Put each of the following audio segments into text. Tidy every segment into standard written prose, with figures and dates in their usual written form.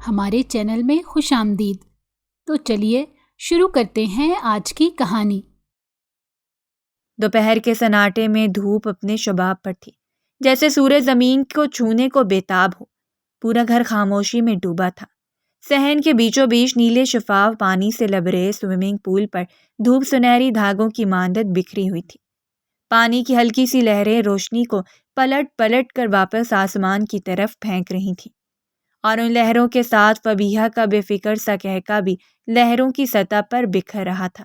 ہمارے چینل میں خوش آمدید۔ تو چلیے شروع کرتے ہیں آج کی کہانی۔ دوپہر کے سناٹے میں دھوپ اپنے شباب پر تھی، جیسے سورج زمین کو چھونے کو بےتاب ہو۔ پورا گھر خاموشی میں ڈوبا تھا۔ صحن کے بیچوں بیچ نیلے شفاف پانی سے لبریز سوئمنگ پول پر دھوپ سنہری دھاگوں کی مانند بکھری ہوئی تھی۔ پانی کی ہلکی سی لہریں روشنی کو پلٹ پلٹ کر واپس آسمان کی طرف پھینک رہی تھیں، اور ان لہروں کے ساتھ فبیہہ کا بے فکر سا کہکا بھی لہروں کی سطح پر بکھر رہا تھا۔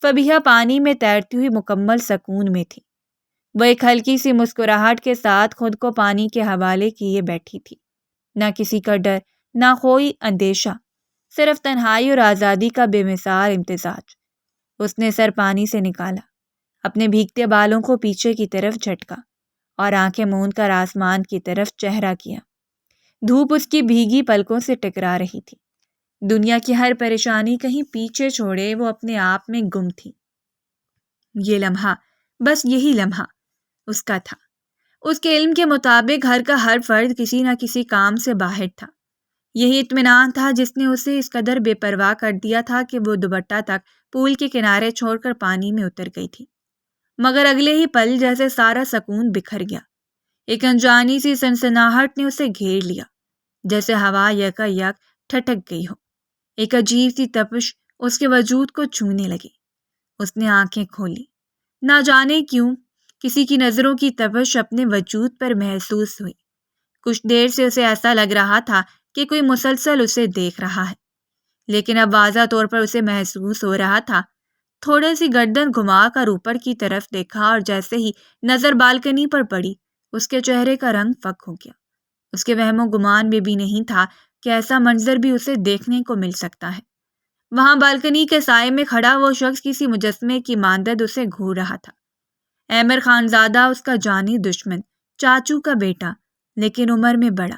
فبیہہ پانی میں تیرتی ہوئی مکمل سکون میں تھی۔ وہ ایک ہلکی سی مسکراہٹ کے ساتھ خود کو پانی کے حوالے کیے بیٹھی تھی۔ نہ کسی کا ڈر، نہ کوئی اندیشہ، صرف تنہائی اور آزادی کا بے مثال امتزاج۔ اس نے سر پانی سے نکالا، اپنے بھیگتے بالوں کو پیچھے کی طرف جھٹکا اور آنکھیں موند کر آسمان کی طرف چہرہ کیا۔ دھوپ اس کی بھیگی پلکوں سے ٹکرا رہی تھی۔ دنیا کی ہر پریشانی کہیں پیچھے چھوڑے وہ اپنے آپ میں گم تھی۔ یہ لمحہ، بس یہی لمحہ اس کا تھا۔ اس کے علم کے مطابق گھر کا ہر فرد کسی نہ کسی کام سے باہر تھا۔ یہی اطمینان تھا جس نے اسے اس قدر بے پرواہ کر دیا تھا کہ وہ دوپٹہ تک پول کے کنارے چھوڑ کر پانی میں اتر گئی تھی۔ مگر اگلے ہی پل جیسے سارا سکون بکھر گیا۔ ایک انجانی سی سنسناہٹ نے اسے گھیر لیا، جیسے ہوا یکا یک ٹھٹک گئی ہو۔ ایک عجیب سی تپش اس کے وجود کو چھونے لگی۔ اس نے آنکھیں کھولی۔ نہ جانے کیوں کسی کی نظروں کی تپش اپنے وجود پر محسوس ہوئی۔ کچھ دیر سے اسے ایسا لگ رہا تھا کہ کوئی مسلسل اسے دیکھ رہا ہے، لیکن اب واضح طور پر اسے محسوس ہو رہا تھا۔ تھوڑے سی گردن گھما کر اوپر کی طرف دیکھا اور جیسے ہی نظر بالکنی پر پڑی، اس کے چہرے کا رنگ فک ہو گیا۔ اس کے وہم و گمان میں بھی نہیں تھا کہ ایسا منظر بھی اسے دیکھنے کو مل سکتا ہے۔ وہاں بالکنی کے سائے میں کھڑا وہ شخص کسی مجسمے کی مانند اسے گھور رہا تھا۔ احمر خانزادہ، اس کا جانی دشمن، چاچو کا بیٹا، لیکن عمر میں بڑا۔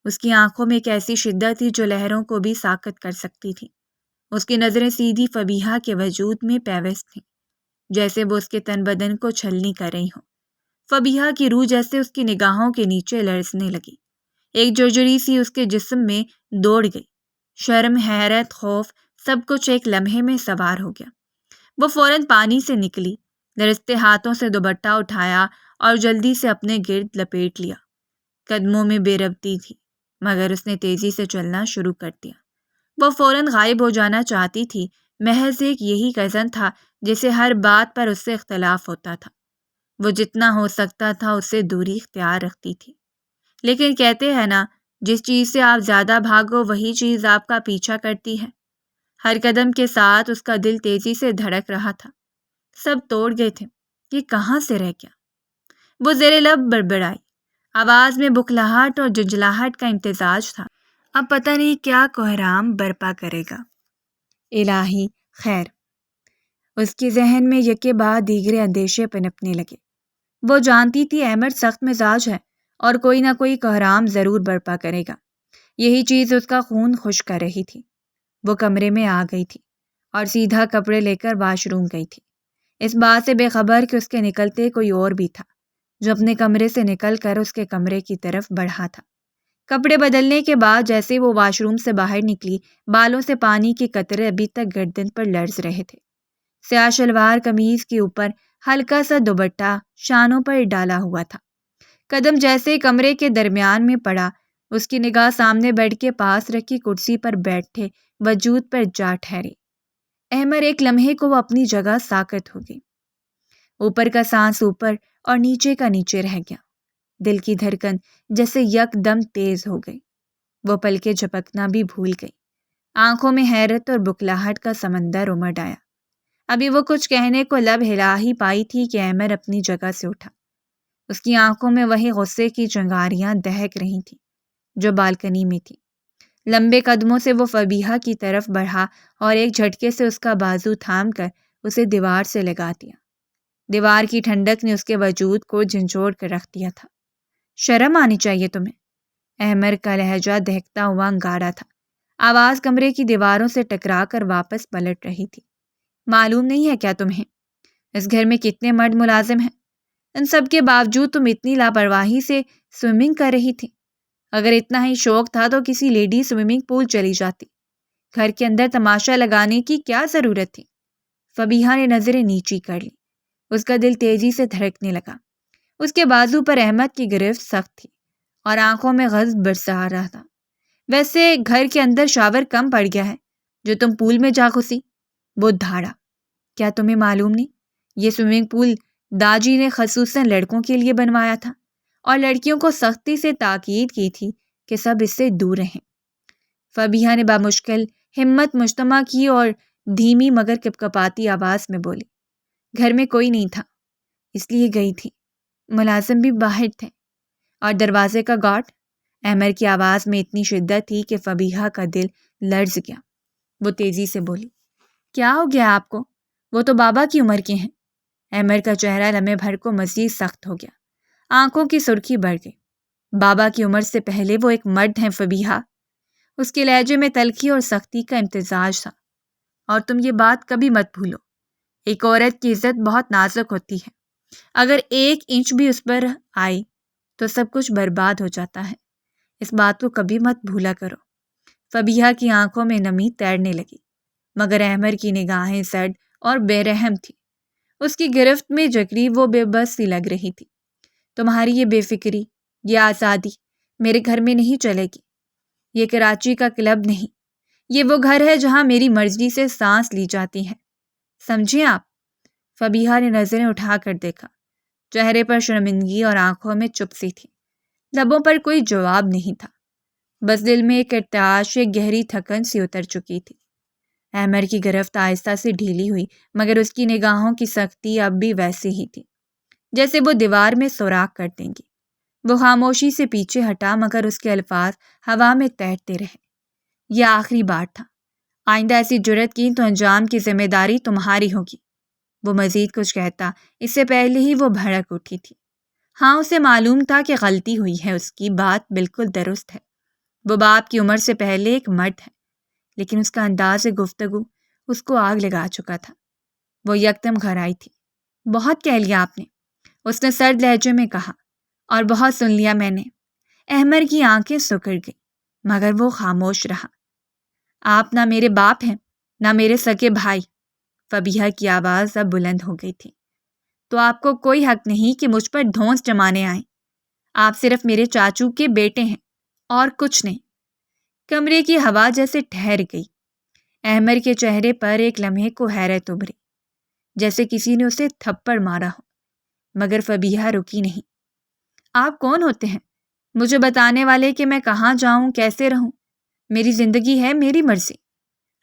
اس کی آنکھوں میں ایک ایسی شدت تھی جو لہروں کو بھی ساکت کر سکتی تھی۔ اس کی نظریں سیدھی فبیہہ کے وجود میں پیوست تھیں، جیسے وہ اس کے تن بدن کو چھلنی کر رہی ہوں۔ فبیہہ کی روح جیسے اس کی نگاہوں کے نیچے لرزنے لگی۔ ایک جرجری سی اس کے جسم میں دوڑ گئی۔ شرم، حیرت، خوف، سب کچھ ایک لمحے میں سوار ہو گیا۔ وہ فوراً پانی سے نکلی، لرزتے ہاتھوں سے دوپٹہ اٹھایا اور جلدی سے اپنے گرد لپیٹ لیا۔ قدموں میں بے ربطی تھی، مگر اس نے تیزی سے چلنا شروع کر دیا۔ وہ فوراً غائب ہو جانا چاہتی تھی، محض ایک یہی کزن تھا جسے ہر بات پر اس سے اختلاف ہوتا تھا۔ وہ جتنا ہو سکتا تھا اس سے دوری اختیار رکھتی تھی، لیکن کہتے ہیں نا، جس چیز سے آپ زیادہ بھاگو وہی چیز آپ کا پیچھا کرتی ہے۔ ہر قدم کے ساتھ اس کا دل تیزی سے دھڑک رہا تھا۔ سب توڑ گئے تھے، یہ کہاں سے رہ گیا؟ وہ زیر لب بڑبڑائی، آواز میں بکھلاہٹ اور جھنجھلاہٹ کا امتزاج تھا۔ اب پتہ نہیں کیا کوہرام برپا کرے گا۔ الہی خیر۔ اس کے ذہن میں یکے بعد دیگرے اندیشے پنپنے لگے۔ وہ جانتی تھی احمد سخت مزاج ہے اور کوئی نہ کوئی کوہرام ضرور برپا کرے گا۔ یہی چیز اس کا خون خشک کر رہی تھی۔ وہ کمرے میں آ گئی تھی اور سیدھا کپڑے لے کر واش روم گئی تھی، اس بات سے بے خبر کہ اس کے نکلتے کوئی اور بھی تھا جو اپنے کمرے سے نکل کر اس کے کمرے کی طرف بڑھا تھا۔ کپڑے بدلنے کے بعد جیسے وہ واش روم سے باہر نکلی، بالوں سے پانی کے قطرے ابھی تک گردن پر لرز رہے تھے۔ سیاہ شلوار قمیض کے اوپر ہلکا سا دوپٹہ شانوں پر ڈالا ہوا تھا۔ قدم جیسے کمرے کے درمیان میں پڑا، اس کی نگاہ سامنے بیڈ کے پاس رکھی کرسی پر بیٹھے وجود پر جا ٹھہری۔ احمر ایک لمحے کو وہ اپنی جگہ ساکت ہو گئی۔ اوپر کا سانس اوپر اور نیچے کا نیچے رہ گیا۔ دل کی دھڑکن جیسے یک دم تیز ہو گئی۔ وہ پلکیں جھپکنا بھی بھول گئی۔ آنکھوں میں حیرت اور بکھلاہٹ کا سمندر امڈ آیا۔ ابھی وہ کچھ کہنے کو لب ہلا ہی پائی تھی کہ احمر اپنی جگہ سے اٹھا۔ اس کی آنکھوں میں وہی غصے کی چنگاریاں دہک رہی تھیں جو بالکنی میں تھی۔ لمبے قدموں سے وہ فبیہہ کی طرف بڑھا اور ایک جھٹکے سے اس کا بازو تھام کر اسے دیوار سے لگا دیا۔ دیوار کی ٹھنڈک نے اس کے وجود کو جھنجھوڑ کر رکھ دیا تھا۔ شرم آنی چاہیے تمہیں، احمر کا لہجہ دہکتا ہوا انگارا تھا۔ آواز کمرے کی دیواروں سے ٹکرا کر واپس پلٹ رہی تھی۔ معلوم نہیں ہے کیا تمہیں اس گھر میں کتنے مرد ملازم ہیں؟ ان سب کے باوجود تم اتنی لاپرواہی سے سوئمنگ کر رہی تھی۔ اگر اتنا ہی شوق تھا تو کسی لیڈی سوئمنگ پول چلی جاتی، گھر کے اندر تماشا لگانے کی کیا ضرورت تھی؟ فبیہا نے نظریں نیچی کر لی۔ اس کا دل تیزی سے دھڑکنے لگا۔ اس کے بازو پر احمد کی گرفت سخت تھی اور آنکھوں میں غضب برسا رہا تھا۔ ویسے گھر کے اندر شاور کم پڑ گیا ہے جو تم پول میں جا گھسی؟ وہ دھاڑا۔ کیا تمہیں معلوم نہیں؟ یہ سوئمنگ پول داجی نے خصوصاً لڑکوں کے لیے بنوایا تھا اور لڑکیوں کو سختی سے تاکید کی تھی کہ سب اس سے دور رہیں۔ فبیہا نے بامشکل ہمت مجتمع کی اور دھیمی مگر کپکپاتی آواز میں بولی، گھر میں کوئی نہیں تھا اس لیے گئی تھی، ملازم بھی باہر تھے اور دروازے کا گارڈ۔ احمر کی آواز میں اتنی شدت تھی کہ فبیہا کا دل لرز گیا۔ وہ تیزی سے بولی، کیا ہو گیا آپ کو؟ وہ تو بابا کی عمر کے ہیں۔ احمر کا چہرہ لمحے بھر کو مزید سخت ہو گیا، آنکھوں کی سرخی بڑھ گئی۔ بابا کی عمر سے پہلے وہ ایک مرد ہیں فبیہا۔ اس کے لہجے میں تلخی اور سختی کا امتزاج تھا۔ اور تم یہ بات کبھی مت بھولو، ایک عورت کی عزت بہت نازک ہوتی ہے، اگر 1 انچ بھی اس پر آئی تو سب کچھ برباد ہو جاتا ہے، اس بات کو کبھی مت بھولا کرو۔ فبیہا کی آنکھوں میں نمی تیرنے لگی، مگر احمر کی نگاہیں سرد اور بے رحم تھی۔ اس کی گرفت میں جکڑی وہ بے بس سی لگ رہی تھی۔ تمہاری یہ بے فکری، یہ آزادی میرے گھر میں نہیں چلے گی۔ یہ کراچی کا کلب نہیں، یہ وہ گھر ہے جہاں میری مرضی سے سانس لی جاتی ہے، سمجھیں آپ؟ فبیہا نے نظریں اٹھا کر دیکھا۔ چہرے پر شرمندگی اور آنکھوں میں چپسی تھی، لبوں پر کوئی جواب نہیں تھا، بس دل میں ایک ارتعاش، ایک گہری تھکن سی اتر چکی تھی۔ احمر کی گرفت آہستہ سے ڈھیلی ہوئی، مگر اس کی نگاہوں کی سختی اب بھی ویسی ہی تھی جیسے وہ دیوار میں سوراخ کر دیں گی۔ وہ خاموشی سے پیچھے ہٹا، مگر اس کے الفاظ ہوا میں تیرتے رہے۔ یہ آخری بار تھا، آئندہ ایسی جرت کی تو انجام کی ذمہ داری تمہاری ہوگی۔ وہ مزید کچھ کہتا اس سے پہلے ہی وہ بھڑک اٹھی تھی۔ ہاں، اسے معلوم تھا کہ غلطی ہوئی ہے، اس کی بات بالکل درست ہے، وہ باپ کی عمر سے پہلے ایک مرد ہے، لیکن اس کا انداز گفتگو اس کو آگ لگا چکا تھا۔ وہ یکدم گھر آئی تھی۔ بہت کہہ لیا آپ نے، اس نے سرد لہجے میں کہا، اور بہت سن لیا میں نے۔ احمر کی آنکھیں سکڑ گئی، مگر وہ خاموش رہا۔ آپ نہ میرے باپ ہیں، نہ میرے سگے بھائی۔ فبیہا کی آواز اب بلند ہو گئی تھی۔ تو آپ کو کوئی حق نہیں کہ مجھ پر دھونس جمانے آئیں۔ آپ صرف میرے چاچو کے بیٹے ہیں اور کچھ نہیں۔ کمرے کی ہوا جیسے ٹھہر گئی۔ احمر کے چہرے پر ایک لمحے کو حیرت ابھری، جیسے کسی نے اسے تھپڑ مارا ہو، مگر فبیہا رکی نہیں۔ آپ کون ہوتے ہیں مجھے بتانے والے کہ میں کہاں جاؤں، کیسے رہوں؟ میری زندگی ہے، میری مرضی۔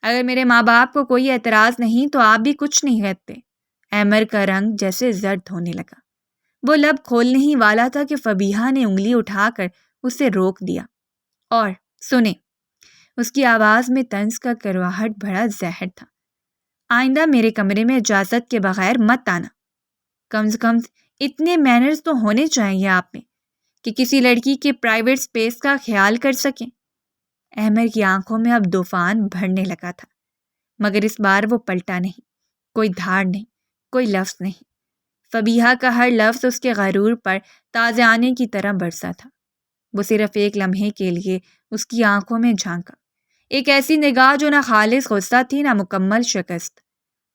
اگر میرے ماں باپ کو کوئی اعتراض نہیں تو آپ بھی کچھ نہیں کہتے۔ احمر کا رنگ جیسے زرد ہونے لگا۔ وہ لب کھولنے ہی والا تھا کہ فبیہا نے انگلی اٹھا کر اسے روک دیا۔ اور سنیں، اس کی آواز میں طنز کا کرواہٹ بڑا زہر تھا، آئندہ میرے کمرے میں اجازت کے بغیر مت آنا۔ کم سے کم اتنے مینرز تو ہونے چاہیے آپ میں کہ کسی لڑکی کے پرائیویٹ سپیس کا خیال کر سکیں۔ احمر کی آنکھوں میں اب طوفان بھرنے لگا تھا، مگر اس بار وہ پلٹا نہیں، کوئی دھاڑ نہیں، کوئی لفظ نہیں۔ فبیہا کا ہر لفظ اس کے غرور پر تازے آنے کی طرح برسا تھا۔ وہ صرف ایک لمحے کے لیے اس کی آنکھوں میں جھانکا، ایک ایسی نگاہ جو نہ خالص غصہ تھی نہ مکمل شکست،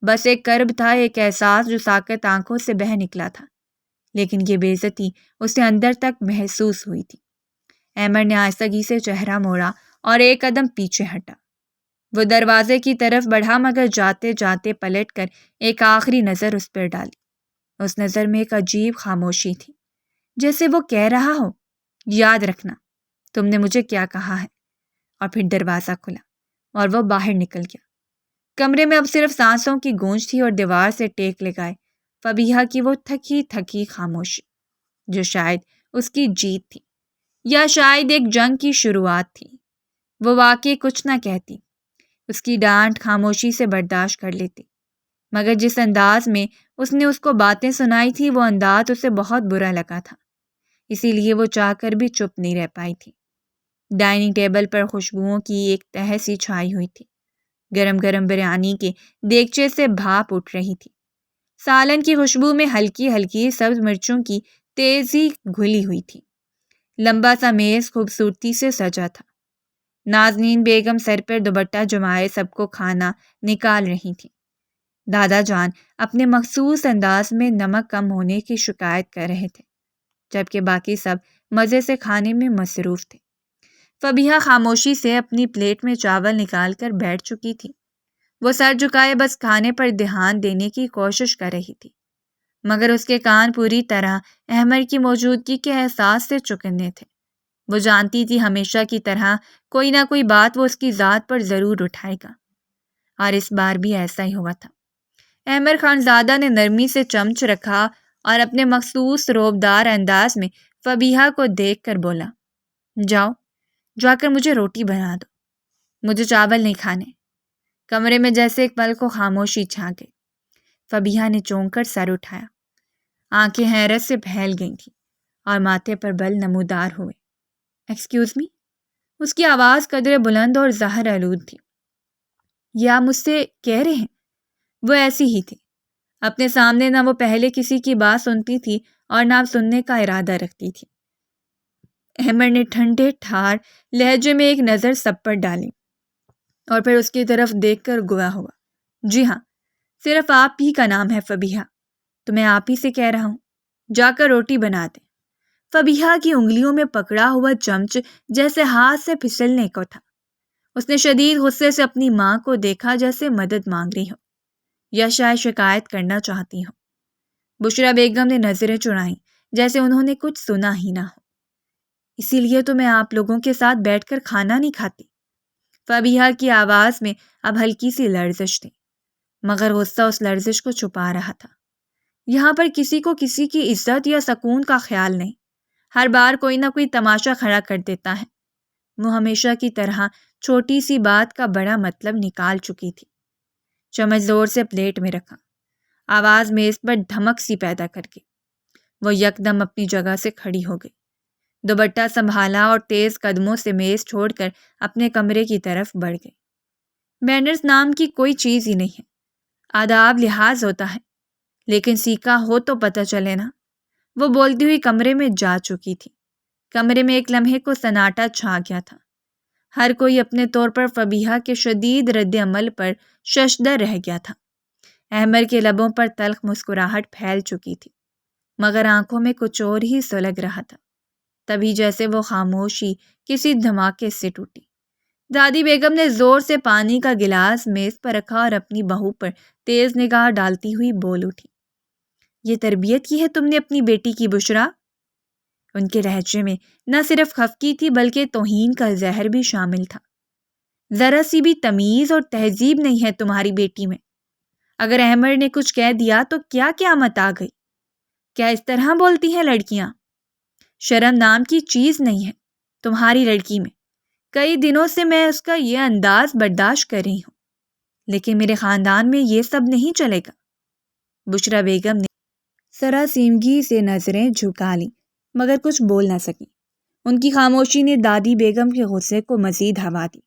بس ایک کرب تھا، ایک احساس جو ساکت آنکھوں سے بہہ نکلا تھا، لیکن یہ بے عزتی اسے اندر تک محسوس ہوئی تھی۔ احمر نے آہستگی سے چہرہ موڑا اور ایک قدم پیچھے ہٹا۔ وہ دروازے کی طرف بڑھا، مگر جاتے جاتے پلٹ کر ایک آخری نظر اس پر ڈالی۔ اس نظر میں ایک عجیب خاموشی تھی، جیسے وہ کہہ رہا ہو، یاد رکھنا تم نے مجھے کیا کہا ہے۔ اور پھر دروازہ کھلا اور وہ باہر نکل گیا۔ کمرے میں اب صرف سانسوں کی گونج تھی اور دیوار سے ٹیک لگائے فبیہا کی وہ تھکی تھکی خاموشی، جو شاید اس کی جیت تھی یا شاید ایک جنگ کی شروعات تھی۔ وہ واقعی کچھ نہ کہتی، اس کی ڈانٹ خاموشی سے برداشت کر لیتی، مگر جس انداز میں اس نے اس کو باتیں سنائی تھی وہ انداز اسے بہت برا لگا تھا، اسی لیے وہ چاہ کر بھی چپ نہیں رہ پائی تھی۔ ڈائننگ ٹیبل پر خوشبوؤں کی ایک تہہ سی چھائی ہوئی تھی، گرم گرم بریانی کے دیگچے سے بھاپ اٹھ رہی تھی، سالن کی خوشبو میں ہلکی ہلکی سبز مرچوں کی تیزی گھلی ہوئی تھی، لمبا سا میز خوبصورتی سے سجا تھا۔ نازنین بیگم سر پر دوپٹہ جمائے سب کو کھانا نکال رہی تھیں۔ دادا جان اپنے مخصوص انداز میں نمک کم ہونے کی شکایت کر رہے تھے، جبکہ باقی سب مزے سے کھانے میں مصروف تھے۔ فبیہا خاموشی سے اپنی پلیٹ میں چاول نکال کر بیٹھ چکی تھی۔ وہ سر جھکائے بس کھانے پر دھیان دینے کی کوشش کر رہی تھی، مگر اس کے کان پوری طرح احمد کی موجودگی کے احساس سے چکنے تھے۔ وہ جانتی تھی ہمیشہ کی طرح کوئی نہ کوئی بات وہ اس کی ذات پر ضرور اٹھائے گا، اور اس بار بھی ایسا ہی ہوا تھا۔ احمد خانزادہ نے نرمی سے چمچ رکھا اور اپنے مخصوص روبدار انداز میں فبیہا کو دیکھ کر بولا، جاؤ جا کر مجھے روٹی بنا دو، مجھے چاول نہیں کھانے۔ کمرے میں جیسے ایک پل کو خاموشی چھا گئی۔ فبیہا نے چونک کر سر اٹھایا، آنکھیں حیرت سے پھیل گئی تھیں اور ماتھے پر بل نمودار ہوئے۔ Excuse me? اس کی آواز قدرے بلند اور زہر آلود تھی۔ یہ آپ مجھ سے کہہ رہے ہیں؟ وہ ایسی ہی تھی، اپنے سامنے نہ وہ پہلے کسی کی بات سنتی تھی اور نہ سننے کا ارادہ رکھتی تھی۔ احمد نے ٹھنڈے ٹھار لہجے میں ایک نظر سب پر ڈالی اور پھر اس کی طرف دیکھ کر گوا ہوا، جی ہاں، صرف آپ ہی کا نام ہے فبیہا، تو میں آپ ہی سے کہہ رہا ہوں، جا کر روٹی بنا دیں۔ فبیہا کی انگلیوں میں پکڑا ہوا چمچ جیسے ہاتھ سے پھسلنے کو تھا۔ اس نے شدید غصے سے اپنی ماں کو دیکھا، جیسے مدد مانگ رہی ہو یا شاید شکایت کرنا چاہتی ہو۔ بشرا بیگم نے نظریں چڑھائیں جیسے انہوں نے کچھ سنا ہی نہ ہو۔ اسی لیے تو میں آپ لوگوں کے ساتھ بیٹھ کر کھانا نہیں کھاتی۔ فبیہا کی آواز میں اب ہلکی سی لرزش تھی، مگر غصہ اس لرزش کو چھپا رہا تھا۔ یہاں پر کسی کو کسی کی عزت یا سکون کا خیال نہیں، ہر بار کوئی نہ کوئی تماشا کھڑا کر دیتا ہے۔ وہ ہمیشہ کی طرح چھوٹی سی بات کا بڑا مطلب نکال چکی تھی۔ چمچ زور سے پلیٹ میں رکھا، آواز میز پر دھمک سی پیدا کر کے وہ یکدم اپنی جگہ سے کھڑی ہو گئی، دوپٹہ سنبھالا اور تیز قدموں سے میز چھوڑ کر اپنے کمرے کی طرف بڑھ گئی۔ مینرز نام کی کوئی چیز ہی نہیں ہے، آداب لحاظ ہوتا ہے، لیکن سیکھا ہو تو پتہ چلے نا۔ وہ بولتی ہوئی کمرے میں جا چکی تھی۔ کمرے میں ایک لمحے کو سناٹا چھا گیا تھا۔ ہر کوئی اپنے طور پر فبیہا کے شدید رد عمل پر ششدر رہ گیا تھا۔ احمد کے لبوں پر تلخ مسکراہٹ پھیل چکی تھی، مگر آنکھوں میں کچھ اور ہی سلگ رہا تھا۔ تبھی جیسے وہ خاموشی کسی دھماکے سے ٹوٹی۔ دادی بیگم نے زور سے پانی کا گلاس میز پر رکھا اور اپنی بہو پر تیز نگاہ ڈالتی ہوئی بول اٹھی، یہ تربیت کی ہے تم نے اپنی بیٹی کی بشرا؟ ان کے لہجے میں نہ صرف خفگی تھی بلکہ توہین کا زہر بھی شامل تھا۔ ذرا سی بھی تمیز اور تہذیب نہیں ہے تمہاری بیٹی میں۔ اگر احمد نے کچھ کہہ دیا تو کیا قیامت آ گئی؟ کیا اس طرح بولتی ہیں لڑکیاں؟ شرم نام کی چیز نہیں ہے تمہاری لڑکی میں۔ کئی دنوں سے میں اس کا یہ انداز برداشت کر رہی ہوں، لیکن میرے خاندان میں یہ سب نہیں چلے گا۔ بشرا بیگم نے سراسیمگی سے نظریں جھکا لیں مگر کچھ بول نہ سکی۔ ان کی خاموشی نے دادی بیگم کے غصے کو مزید ہوا دی۔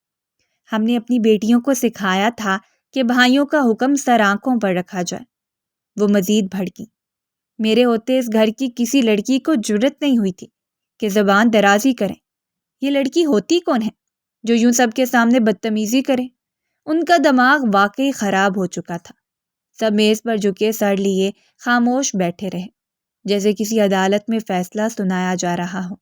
ہم نے اپنی بیٹیوں کو سکھایا تھا کہ بھائیوں کا حکم سر آنکھوں پر رکھا جائے۔ وہ مزید بھڑکی، میرے ہوتے اس گھر کی کسی لڑکی کو جرت نہیں ہوئی تھی کہ زبان درازی کریں۔ یہ لڑکی ہوتی کون ہے جو یوں سب کے سامنے بدتمیزی کرے؟ ان کا دماغ واقعی خراب ہو چکا تھا۔ سب میز پر جھکے سر لیے خاموش بیٹھے رہے، جیسے کسی عدالت میں فیصلہ سنایا جا رہا ہو۔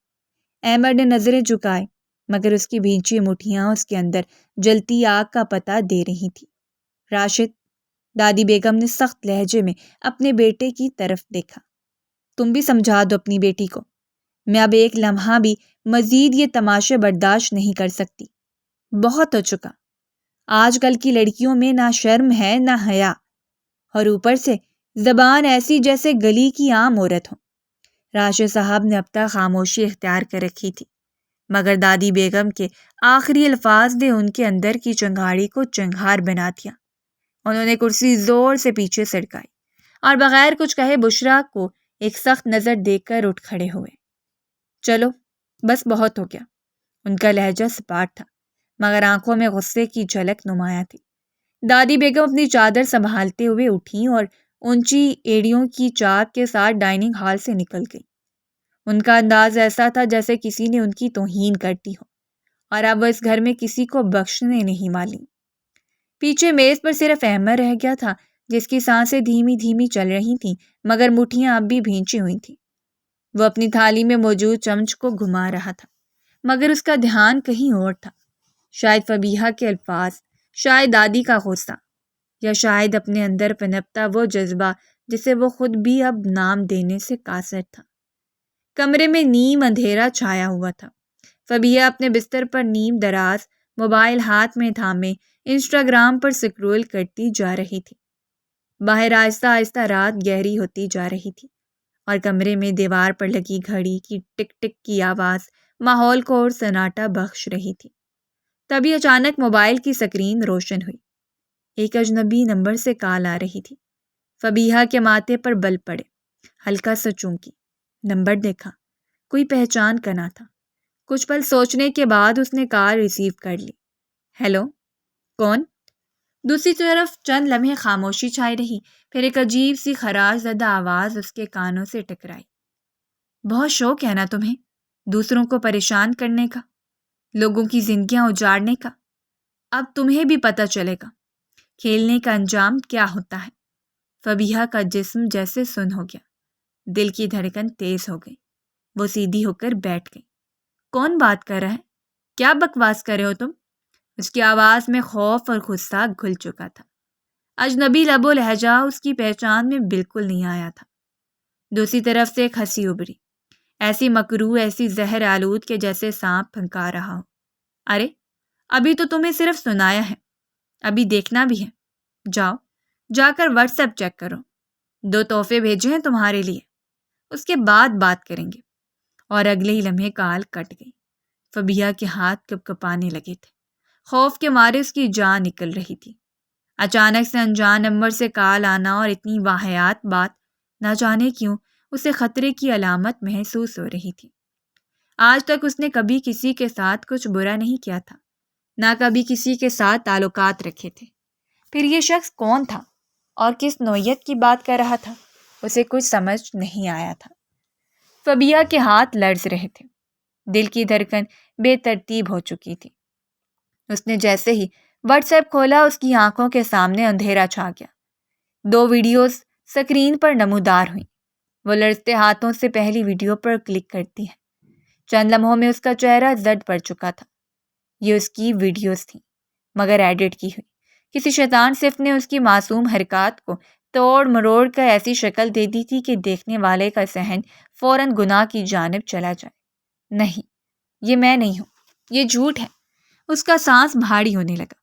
احمد نے نظریں جھکائے مگر اس کی بھینچی مٹھیاں اس کے اندر جلتی آگ کا پتہ دے رہی تھی۔ راشد، دادی بیگم نے سخت لہجے میں اپنے بیٹے کی طرف دیکھا، تم بھی سمجھا دو اپنی بیٹی کو، میں اب ایک لمحہ بھی مزید یہ تماشے برداشت نہیں کر سکتی۔ بہت ہو چکا۔ آج کل کی لڑکیوں میں نہ شرم ہے نہ حیا، اور اوپر سے زبان ایسی جیسے گلی کی عام عورت ہو۔ راشد صاحب نے اب تک خاموشی اختیار کر رکھی تھی، مگر دادی بیگم کے آخری الفاظ نے ان کے اندر کی چنگاڑی کو چنگھار بنا دیا۔ انہوں نے کرسی زور سے پیچھے سرکائی اور بغیر کچھ کہے بشرا کو ایک سخت نظر دیکھ کر اٹھ کھڑے ہوئے۔ چلو بس بہت ہو گیا۔ ان کا لہجہ سپاٹ تھا مگر آنکھوں میں غصے کی جھلک نمایاں تھی۔ دادی بیگم اپنی چادر سنبھالتے ہوئے اٹھیں اور اونچی ایڑیوں کی چاک کے ساتھ ڈائننگ ہال سے نکل گئی۔ ان کا انداز ایسا تھا جیسے کسی نے ان کی توہین کرتی ہو، اور اب وہ اس گھر میں کسی کو بخشنے نہیں والی۔ پیچھے میز پر صرف احمد رہ گیا تھا، جس کی سانسیں دھیمی دھیمی چل رہی تھیں مگر مٹھیاں اب بھی بھینچی ہوئی تھیں۔ وہ اپنی تھالی میں موجود چمچ کو گھما رہا تھا مگر اس کا دھیان کہیں اور تھا، شاید فبیہا کے الفاظ، شاید دادی کا غصہ، یا شاید اپنے اندر پنپتا وہ جذبہ جسے وہ خود بھی اب نام دینے سے قاصر تھا۔ کمرے میں نیم اندھیرا چھایا ہوا تھا۔ فبیہا اپنے بستر پر نیم دراز موبائل ہاتھ میں تھامے انسٹاگرام پر سکرول کرتی جا رہی تھی۔ باہر آہستہ آہستہ رات گہری ہوتی جا رہی تھی اور کمرے میں دیوار پر لگی گھڑی کی ٹک ٹک کی آواز ماحول کو اور سناٹا بخش رہی تھی۔ تبھی اچانک موبائل کی سکرین روشن ہوئی۔ ایک اجنبی نمبر سے کال آ رہی تھی۔ فبیہا کے ماتھے پر بل پڑے، ہلکا سا چونکی، نمبر دیکھا، کوئی پہچان کا نہ تھا۔ کچھ پل سوچنے کے بعد اس نے کال ریسیو کر لی۔ ہیلو، کون؟ دوسری طرف چند لمحے خاموشی چھائی رہی، پھر ایک عجیب سی خراش زدہ آواز اس کے کانوں سے ٹکرائی۔ بہت شوق ہے نا تمہیں دوسروں کو پریشان کرنے کا، لوگوں کی زندگیاں اجاڑنے کا؟ اب تمہیں بھی پتہ چلے گا کھیلنے کا انجام کیا ہوتا ہے۔ فبیہا کا جسم جیسے سن ہو گیا، دل کی دھڑکن تیز ہو گئی۔ وہ سیدھی ہو کر بیٹھ گئی۔ کون بات کر رہا ہے؟ کیا بکواس کر رہے ہو تم؟ اس کی آواز میں خوف اور غصہ گھل چکا تھا۔ اجنبی لب و لہجہ اس کی پہچان میں بالکل نہیں آیا تھا۔ دوسری طرف سے ایک ہنسی ابھری، ایسی مکروہ، ایسی زہر آلود کے جیسے سانپ پھنکا رہا ہو۔ ارے ابھی تو تمہیں صرف سنایا ہے، ابھی دیکھنا بھی ہے۔ جاؤ جا کر واٹس ایپ چیک کرو، 2 تحفے بھیجے ہیں تمہارے لیے، اس کے بعد بات کریں گے۔ اور اگلے ہی لمحے کال کٹ گئی۔ فبیہا کے ہاتھ کپکپانے لگے تھے، خوف کے مارے اس کی جان نکل رہی تھی۔ اچانک سے انجان نمبر سے کال آنا اور اتنی واہیات بات، نہ جانے کیوں اسے خطرے کی علامت محسوس ہو رہی تھی۔ آج تک اس نے کبھی کسی کے ساتھ کچھ برا نہیں کیا تھا، نہ کبھی کسی کے ساتھ تعلقات رکھے تھے۔ پھر یہ شخص کون تھا اور کس نوعیت کی بات کر رہا تھا؟ اسے کچھ سمجھ نہیں آیا تھا۔ فبیہا کے ہاتھ لرز رہے تھے، دل کی دھڑکن بے ترتیب ہو چکی تھی۔ اس نے جیسے ہی واٹس ایپ کھولا، اس کی آنکھوں کے سامنے اندھیرا چھا گیا۔ 2 ویڈیوز سکرین پر نمودار ہوئیں۔ وہ لرزتے ہاتھوں سے پہلی ویڈیو پر کلک کرتی ہے۔ چند لمحوں میں اس کا چہرہ زرد پڑ چکا تھا۔ یہ اس کی ویڈیوز تھیں مگر ایڈٹ کی ہوئی۔ کسی شیطان صفت نے اس کی معصوم حرکات کو توڑ مروڑ کر ایسی شکل دے دی تھی کہ دیکھنے والے کا ذہن فوراً گناہ کی جانب چلا جائے۔ نہیں، یہ میں نہیں ہوں، یہ جھوٹ ہے۔ اس کا سانس بھاری ہونے لگا،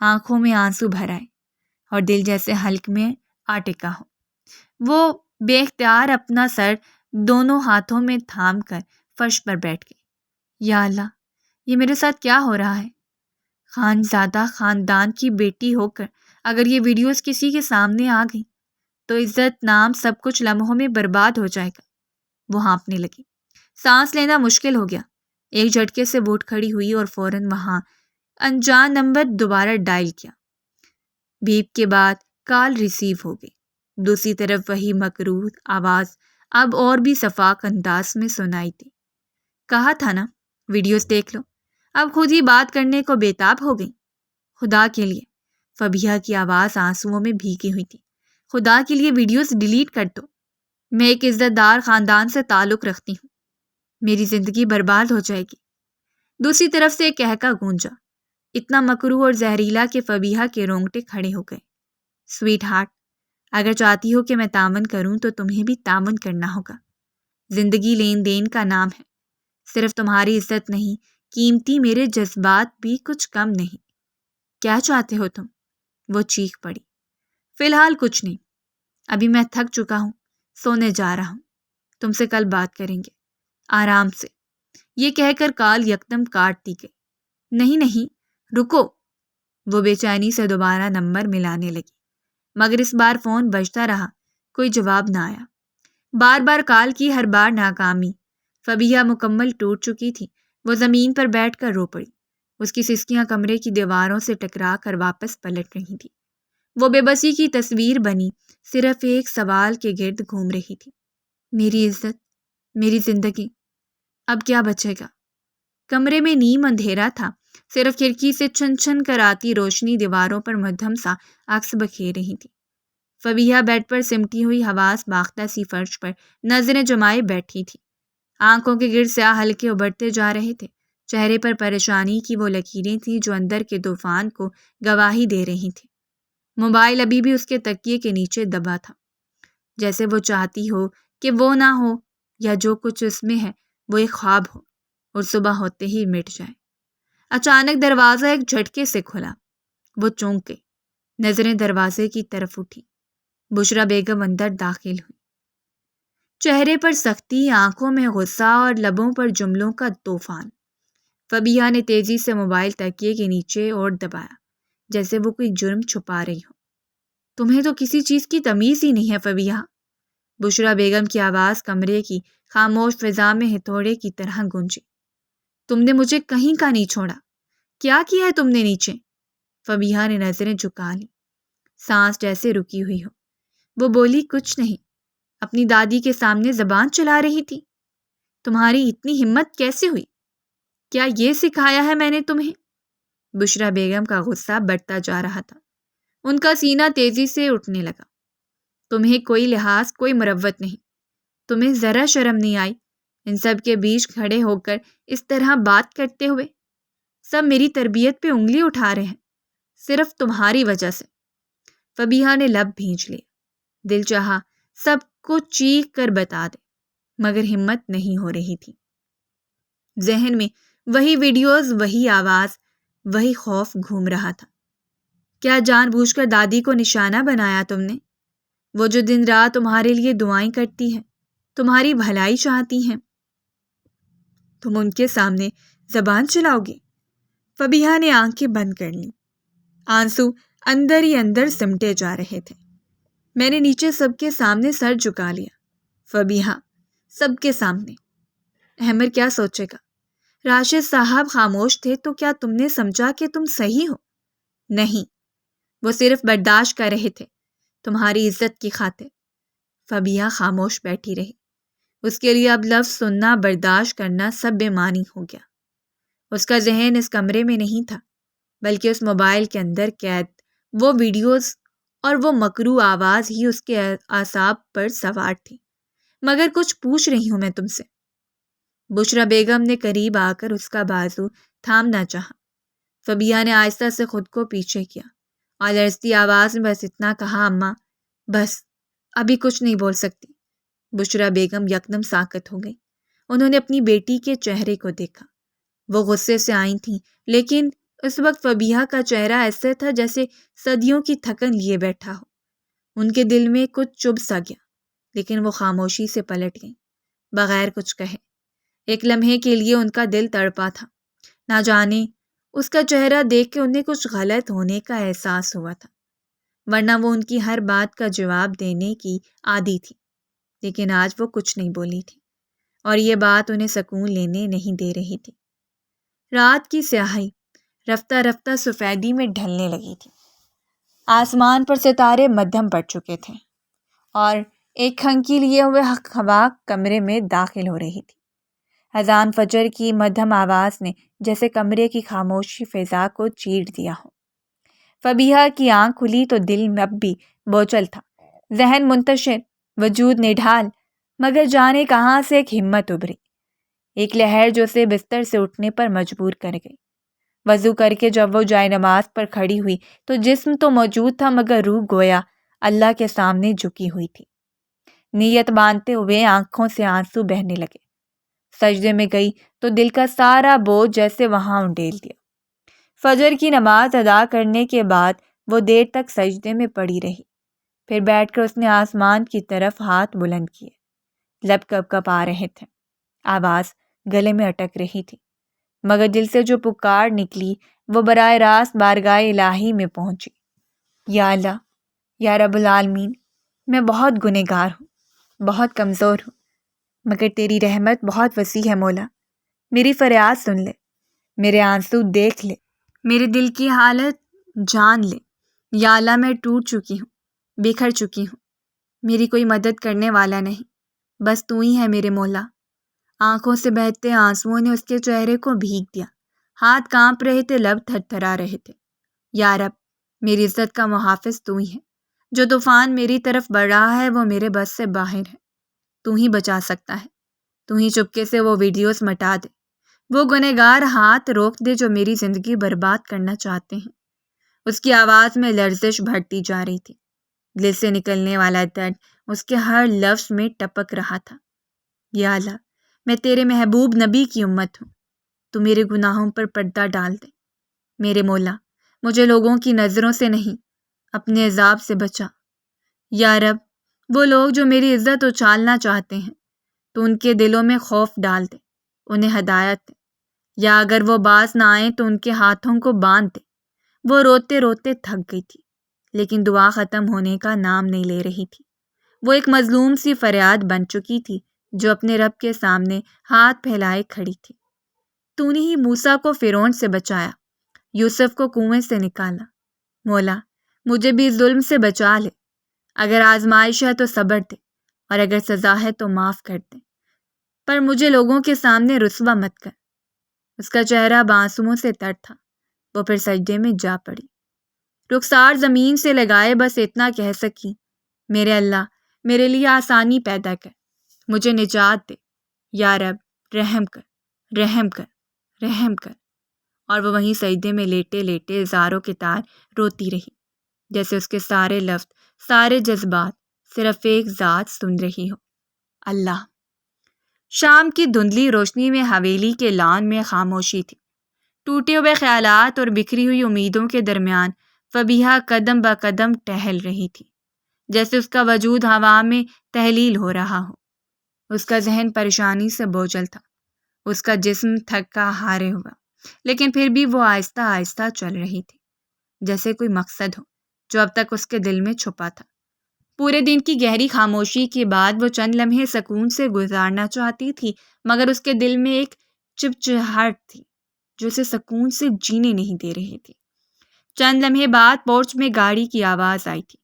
آنکھوں میں آنسو بھر آئے اور دل جیسے حلق میں آ ٹکا ہو۔ وہ بے اختیار اپنا سر دونوں ہاتھوں میں تھام کر فرش پر بیٹھ گئی۔ یا اللہ، یہ میرے ساتھ کیا ہو رہا ہے؟ خانزادہ خاندان کی بیٹی ہو کر اگر یہ ویڈیوز کسی کے سامنے آ گئی تو عزت، نام، سب کچھ لمحوں میں برباد ہو جائے گا۔ وہ ہانپنے لگی، سانس لینا مشکل ہو گیا۔ ایک جھٹکے سے وہ اٹھ کھڑی ہوئی اور فوراً وہاں انجان نمبر دوبارہ ڈائل کیا۔ بیپ کے بعد کال ریسیو ہو گئی۔ دوسری طرف وہی مکروہ آواز اب اور بھی شفاف انداز میں سنائی تھی۔ کہا تھا نا ویڈیوز دیکھ لو، اب خود ہی بات کرنے کو بےتاب ہو گئی۔ خدا کے لیے، فبیہا کی آواز آنسوؤں میں بھیگی ہوئی تھی، خدا کے لیے ویڈیوز ڈیلیٹ کر دو۔ میں ایک عزت دار خاندان سے تعلق رکھتی ہوں، میری زندگی برباد ہو جائے گی۔ دوسری طرف سے ایک کہکا گونجا، اتنا مکروہ اور زہریلا کہ فبیہا کے رونگٹے کھڑے ہو گئے۔ سویٹ ہارٹ، اگر چاہتی ہو کہ میں تعاون کروں تو تمہیں بھی تعاون کرنا ہوگا۔ زندگی لین دین کا نام ہے، صرف تمہاری عزت نہیں، قیمتی میرے جذبات بھی کچھ کم نہیں۔ کیا چاہتے ہو تم؟ وہ چیخ پڑی۔ فی الحال کچھ نہیں، ابھی میں تھک چکا ہوں، سونے جا رہا ہوں، تم سے کل بات کریں گے، آرام سے۔ یہ کہہ کر کال یکدم کاٹ دی گئی۔ نہیں نہیں، رکو۔ وہ بے چینی سے دوبارہ نمبر ملانے لگی مگر اس بار فون بجتا رہا، کوئی جواب نہ آیا۔ بار بار کال کی، ہر بار ناکامی۔ فبیہا مکمل ٹوٹ چکی تھی۔ وہ زمین پر بیٹھ کر رو پڑی۔ اس کی سسکیاں کمرے کی دیواروں سے ٹکرا کر واپس پلٹ رہی تھی۔ وہ بے بسی کی تصویر بنی، صرف ایک سوال کے گرد گھوم رہی تھی۔ میری عزت، میری زندگی اب کیا بچے گا؟ کمرے میں نیم اندھیرا تھا، صرف کھڑکی سے چھن چھن کر آتی روشنی دیواروں پر مدھم سا عکس بکھیر رہی تھی۔ فبیہا بیڈ پر سمٹی ہوئی حواس باختہ سی فرش پر نظریں جمائے بیٹھی تھی۔ آنکھوں کے گرد سیاہ حلقے ابھرتے جا رہے تھے۔ چہرے پر پریشانی کی وہ لکیریں تھیں جو اندر کے طوفان کو گواہی دے رہی تھیں۔ موبائل ابھی بھی اس کے تکیے کے نیچے دبا تھا، جیسے وہ چاہتی ہو کہ وہ نہ ہو، یا جو کچھ اس میں ہے وہ ایک خواب ہو اور صبح ہوتے ہی مٹ جائے۔ اچانک دروازہ ایک جھٹکے سے کھلا۔ وہ چونک گئی، نظریں دروازے کی طرف اٹھی۔ بشرا بیگم اندر داخل ہوئی، چہرے پر سختی، آنکھوں میں غصہ اور لبوں پر جملوں کا طوفان۔ فبیہا نے تیزی سے موبائل تکیے کے نیچے اور دبایا، جیسے وہ کوئی جرم چھپا رہی ہو۔ تمہیں تو کسی چیز کی تمیز ہی نہیں ہے فبیہا۔ بشرا بیگم کی آواز کمرے کی خاموش فضا میں ہتھوڑے کی طرح گونجی۔ تم نے مجھے کہیں کا نہیں چھوڑا۔ کیا کیا ہے تم نے نیچے؟ فبیہا نے نظریں جھکا لی، سانس جیسے رکی ہوئی ہو۔ وہ بولی، کچھ نہیں، اپنی دادی کے سامنے زبان چلا رہی تھی۔ تمہاری اتنی ہمت کیسے ہوئی؟ کیا یہ سکھایا ہے میں نے تمہیں؟ بشرا بیگم کا غصہ بڑھتا جا رہا تھا، ان کا سینہ تیزی سے اٹھنے لگا۔ تمہیں کوئی لحاظ، کوئی مروت نہیں، تمہیں ذرا شرم نہیں آئی ان سب کے بیچ کھڑے ہو کر اس طرح بات کرتے ہوئے؟ سب میری تربیت پہ انگلی اٹھا رہے ہیں، صرف تمہاری وجہ سے۔ فبیہا نے لب بھینچ لیا، دل چاہا سب کو چیخ کر بتا دے، مگر ہمت نہیں ہو رہی تھی۔ ذہن میں وہی ویڈیوز، وہی آواز، وہی خوف گھوم رہا تھا۔ کیا جان بوجھ کر دادی کو نشانہ بنایا تم نے؟ وہ جو دن رات تمہارے لیے دعائیں کرتی ہے، تمہاری بھلائی چاہتی ہیں، تم ان کے سامنے زبان چلاؤ گے؟ فبیہا نے آنکھیں بند کر لیں، آنسو اندر ہی اندر سمٹے جا رہے تھے۔ میں نے نیچے سب کے سامنے سر جھکا لیا فبیہا، سب کے سامنے۔ احمد کیا سوچے گا؟ راشد صاحب خاموش تھے تو کیا تم نے سمجھا کہ تم صحیح ہو؟ نہیں، وہ صرف برداشت کر رہے تھے، تمہاری عزت کی خاطر۔ فبیہا خاموش بیٹھی رہی، اس کے لیے اب لفظ سننا، برداشت کرنا سب بے معنی ہو گیا۔ اس کا ذہن اس کمرے میں نہیں تھا، بلکہ اس موبائل کے اندر قید، وہ ویڈیوز اور وہ مکروہ آواز ہی اس کے اعصاب پر سوار تھی۔ مگر کچھ پوچھ رہی ہوں میں تم سے۔ بشرا بیگم نے قریب آ کر اس کا بازو تھامنا چاہا۔ فبیہا نے آہستہ سے خود کو پیچھے کیا اور لرزتی آواز میں بس اتنا کہا، اماں بس، ابھی کچھ نہیں بول سکتی۔ بشرا بیگم یکدم ساکت ہو گئی۔ انہوں نے اپنی بیٹی کے چہرے کو دیکھا۔ وہ غصے سے آئی تھیں، لیکن اس وقت فبیہا کا چہرہ ایسے تھا جیسے صدیوں کی تھکن لیے بیٹھا ہو۔ ان کے دل میں کچھ چبھ سا گیا، لیکن وہ خاموشی سے پلٹ گئیں، بغیر کچھ کہے۔ ایک لمحے کے لیے ان کا دل تڑپا تھا، نہ جانے اس کا چہرہ دیکھ کے انہیں کچھ غلط ہونے کا احساس ہوا تھا، ورنہ وہ ان کی ہر بات کا جواب دینے کی عادی تھی۔ لیکن آج وہ کچھ نہیں بولی تھی، اور یہ بات انہیں سکون لینے نہیں دے رہی تھی۔ رات کی سیاہی رفتہ رفتہ سفیدی میں ڈھلنے لگی تھی۔ آسمان پر ستارے مدھم پڑ چکے تھے، اور ایک کھنکی لیے ہوئے ہوا کمرے میں داخل ہو رہی تھی۔ اذان فجر کی مدھم آواز نے جیسے کمرے کی خاموشی فضا کو چیر دیا ہو۔ فبیہا کی آنکھ کھلی تو دل میں اب بھی بوچھل تھا، ذہن منتشر، وجود نڈھال، مگر جانے کہاں سے ایک ہمت ابھری، ایک لہر جو اسے بستر سے اٹھنے پر مجبور کر گئی۔ وضو کر کے جب وہ جائے نماز پر کھڑی ہوئی تو جسم تو موجود تھا، مگر روح گویا اللہ کے سامنے جھکی ہوئی تھی۔ نیت باندھتے ہوئے آنکھوں سے آنسو بہنے لگے۔ سجدے میں گئی تو دل کا سارا بوجھ جیسے وہاں انڈیل دیا۔ فجر کی نماز ادا کرنے کے بعد وہ دیر تک سجدے میں پڑی رہی، پھر بیٹھ کر اس نے آسمان کی طرف ہاتھ بلند کیے۔ لب کپ کپ آ رہے تھے، آواز گلے میں اٹک رہی تھی، مگر دل سے جو پکار نکلی وہ براہ راست بارگاہ الہی میں پہنچی۔ یا اللہ، یا رب العالمین، میں بہت گنہگار ہوں، بہت کمزور ہوں، مگر تیری رحمت بہت وسیع ہے مولا۔ میری فریاد سن لے، میرے آنسو دیکھ لے، میرے دل کی حالت جان لے۔ یا اللہ، میں ٹوٹ چکی ہوں، بکھر چکی ہوں، میری کوئی مدد کرنے والا نہیں، بس تو ہی ہے میرے مولا۔ آنکھوں سے بہتے آنسوؤں نے اس کے چہرے کو بھیگ دیا۔ ہاتھ کانپ رہے تھے، لب تھر تھرا رہے تھے۔ یا رب، میری عزت کا محافظ تو ہی ہے۔ جو طوفان میری طرف بڑھ رہا ہے وہ میرے بس سے باہر ہے۔ تو ہی بچا سکتا ہے۔ تو ہی چپکے سے وہ ویڈیوز مٹا دے، وہ گنہگار ہاتھ روک دے جو میری زندگی برباد کرنا چاہتے ہیں۔ اس کی آواز میں لرزش بڑھتی جا رہی تھی۔ دل سے نکلنے والا درد اس کے ہر لفظ میں ٹپک رہا تھا۔ یا اللہ، میں تیرے محبوب نبی کی امت ہوں۔ تو میرے گناہوں پر پردہ ڈال دے۔ میرے مولا، مجھے لوگوں کی نظروں سے نہیں، اپنے عذاب سے بچا۔ یا رب، وہ لوگ جو میری عزت اچھالنا چاہتے ہیں، تو ان کے دلوں میں خوف ڈال دے، انہیں ہدایت دے۔ یا اگر وہ باز نہ آئیں تو ان کے ہاتھوں کو باندھ دے۔ وہ روتے روتے تھک گئی تھی، لیکن دعا ختم ہونے کا نام نہیں لے رہی تھی۔ وہ ایک مظلوم سی فریاد بن چکی تھی جو اپنے رب کے سامنے ہاتھ پھیلائے کھڑی تھی۔ تو نے ہی موسیٰ کو فرعون سے بچایا، یوسف کو کنویں سے نکالا۔ مولا، مجھے بھی اس ظلم سے بچا لے۔ اگر آزمائش ہے تو صبر دے، اور اگر سزا ہے تو معاف کر دے، پر مجھے لوگوں کے سامنے رسوا مت کر۔ اس کا چہرہ بانسوؤں سے تر تھا۔ وہ پھر سجدے میں جا پڑی، رخسار زمین سے لگائے بس اتنا کہہ سکی، میرے اللہ، میرے لیے آسانی پیدا کر، مجھے نجات دے۔ یا رب، رحم کر، رحم کر، رحم کر۔ اور وہ وہیں سجدے میں لیٹے لیٹے زاروں کے تار روتی رہی، جیسے اس کے سارے لفظ، سارے جذبات صرف ایک ذات سن رہی ہو، اللہ۔ شام کی دھندلی روشنی میں حویلی کے لان میں خاموشی تھی۔ ٹوٹے ہوئے خیالات اور بکھری ہوئی امیدوں کے درمیان فبیہا قدم بہ قدم ٹہل رہی تھی، جیسے اس کا وجود ہوا میں تحلیل ہو رہا ہو۔ اس کا ذہن پریشانی سے بوجھل تھا، اس کا جسم تھکا ہارے ہوا، لیکن پھر بھی وہ آہستہ آہستہ چل رہی تھی، جیسے کوئی مقصد ہو جو اب تک اس کے دل میں چھپا تھا۔ پورے دن کی گہری خاموشی کے بعد وہ چند لمحے سکون سے گزارنا چاہتی تھی، مگر اس کے دل میں ایک چپچپاہٹ تھی جو اسے سکون سے جینے نہیں دے رہی تھی۔ چند لمحے بعد پورچ میں گاڑی کی آواز آئی تھی۔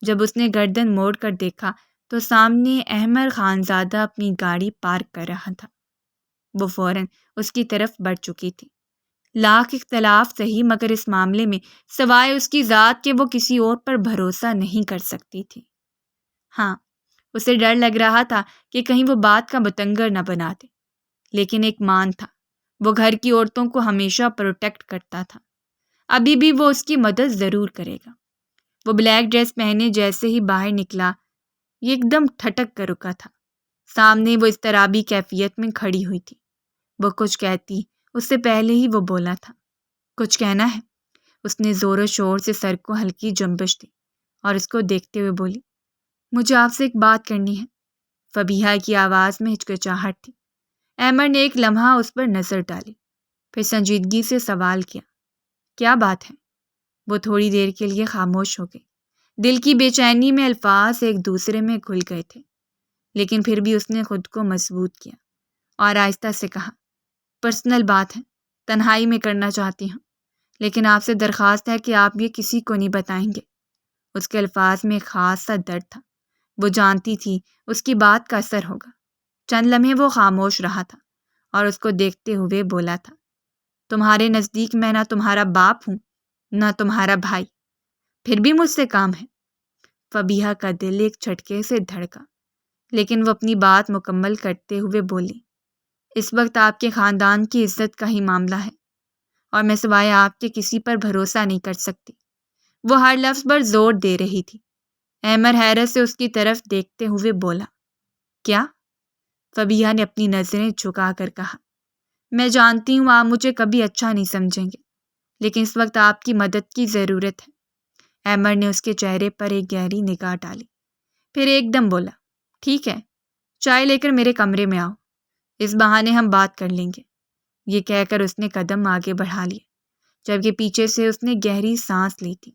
جب اس نے گردن موڑ کر دیکھا تو سامنے احمر خانزادہ اپنی گاڑی پارک کر رہا تھا۔ وہ فوراً اس کی طرف بڑھ چکی تھی۔ لاکھ اختلاف صحیح، مگر اس معاملے میں سوائے اس کی ذات کے وہ کسی اور پر بھروسہ نہیں کر سکتی تھی۔ ہاں، اسے ڈر لگ رہا تھا کہ کہیں وہ بات کا بتنگڑ نہ بنا دے، لیکن ایک مان تھا، وہ گھر کی عورتوں کو ہمیشہ پروٹیکٹ کرتا تھا۔ ابھی بھی وہ اس کی مدد ضرور کرے گا۔ وہ بلیک ڈریس پہنے جیسے ہی باہر نکلا، یہ ایک دم ٹھٹک کر رکا تھا۔ سامنے وہ اضطرابی کیفیت میں کھڑی ہوئی تھی۔ وہ کچھ کہتی، اس سے پہلے ہی وہ بولا تھا۔ کچھ کہنا ہے؟ اس نے زور و شور سے سر کو ہلکی جنبش دی اور اس کو دیکھتے ہوئے بولی، مجھے آپ سے ایک بات کرنی ہے۔ فبیہا کی آواز میں ہچکچاہٹ تھی۔ احمد نے ایک لمحہ اس پر نظر ڈالی، پھر سنجیدگی سے سوال کیا، کیا بات ہے؟ وہ تھوڑی دیر کے لیے خاموش ہو گئی۔ دل کی بے چینی میں الفاظ ایک دوسرے میں گھل گئے تھے، لیکن پھر بھی اس نے خود کو مضبوط کیا اور آہستہ سے کہا، پرسنل بات ہے، تنہائی میں کرنا چاہتی ہوں، لیکن آپ سے درخواست ہے کہ آپ یہ کسی کو نہیں بتائیں گے۔ اس کے الفاظ میں خاص سا درد تھا۔ وہ جانتی تھی اس کی بات کا اثر ہوگا۔ چند لمحے وہ خاموش رہا تھا اور اس کو دیکھتے ہوئے بولا تھا، تمہارے نزدیک میں نہ تمہارا باپ ہوں نہ تمہارا بھائی، پھر بھی مجھ سے کام ہے۔ فبیہا کا دل ایک جھٹکے سے دھڑکا، لیکن وہ اپنی بات مکمل کرتے ہوئے بولی، اس وقت آپ کے خاندان کی عزت کا ہی معاملہ ہے، اور میں سوائے آپ کے کسی پر بھروسہ نہیں کر سکتی۔ وہ ہر لفظ پر زور دے رہی تھی۔ احمد حیرت سے اس کی طرف دیکھتے ہوئے بولا، کیا؟ فبیہا نے اپنی نظریں جھکا کر کہا، میں جانتی ہوں آپ مجھے کبھی اچھا نہیں سمجھیں گے، لیکن اس وقت آپ کی مدد کی ضرورت ہے۔ احمد نے اس کے چہرے پر ایک گہری نگاہ ڈالی، پھر ایک دم بولا، ٹھیک ہے، چائے لے کر میرے کمرے میں آؤ، اس بہانے ہم بات کر لیں گے۔ یہ کہہ کر اس نے قدم آگے بڑھا لیے، جبکہ پیچھے سے اس نے گہری سانس لی تھی۔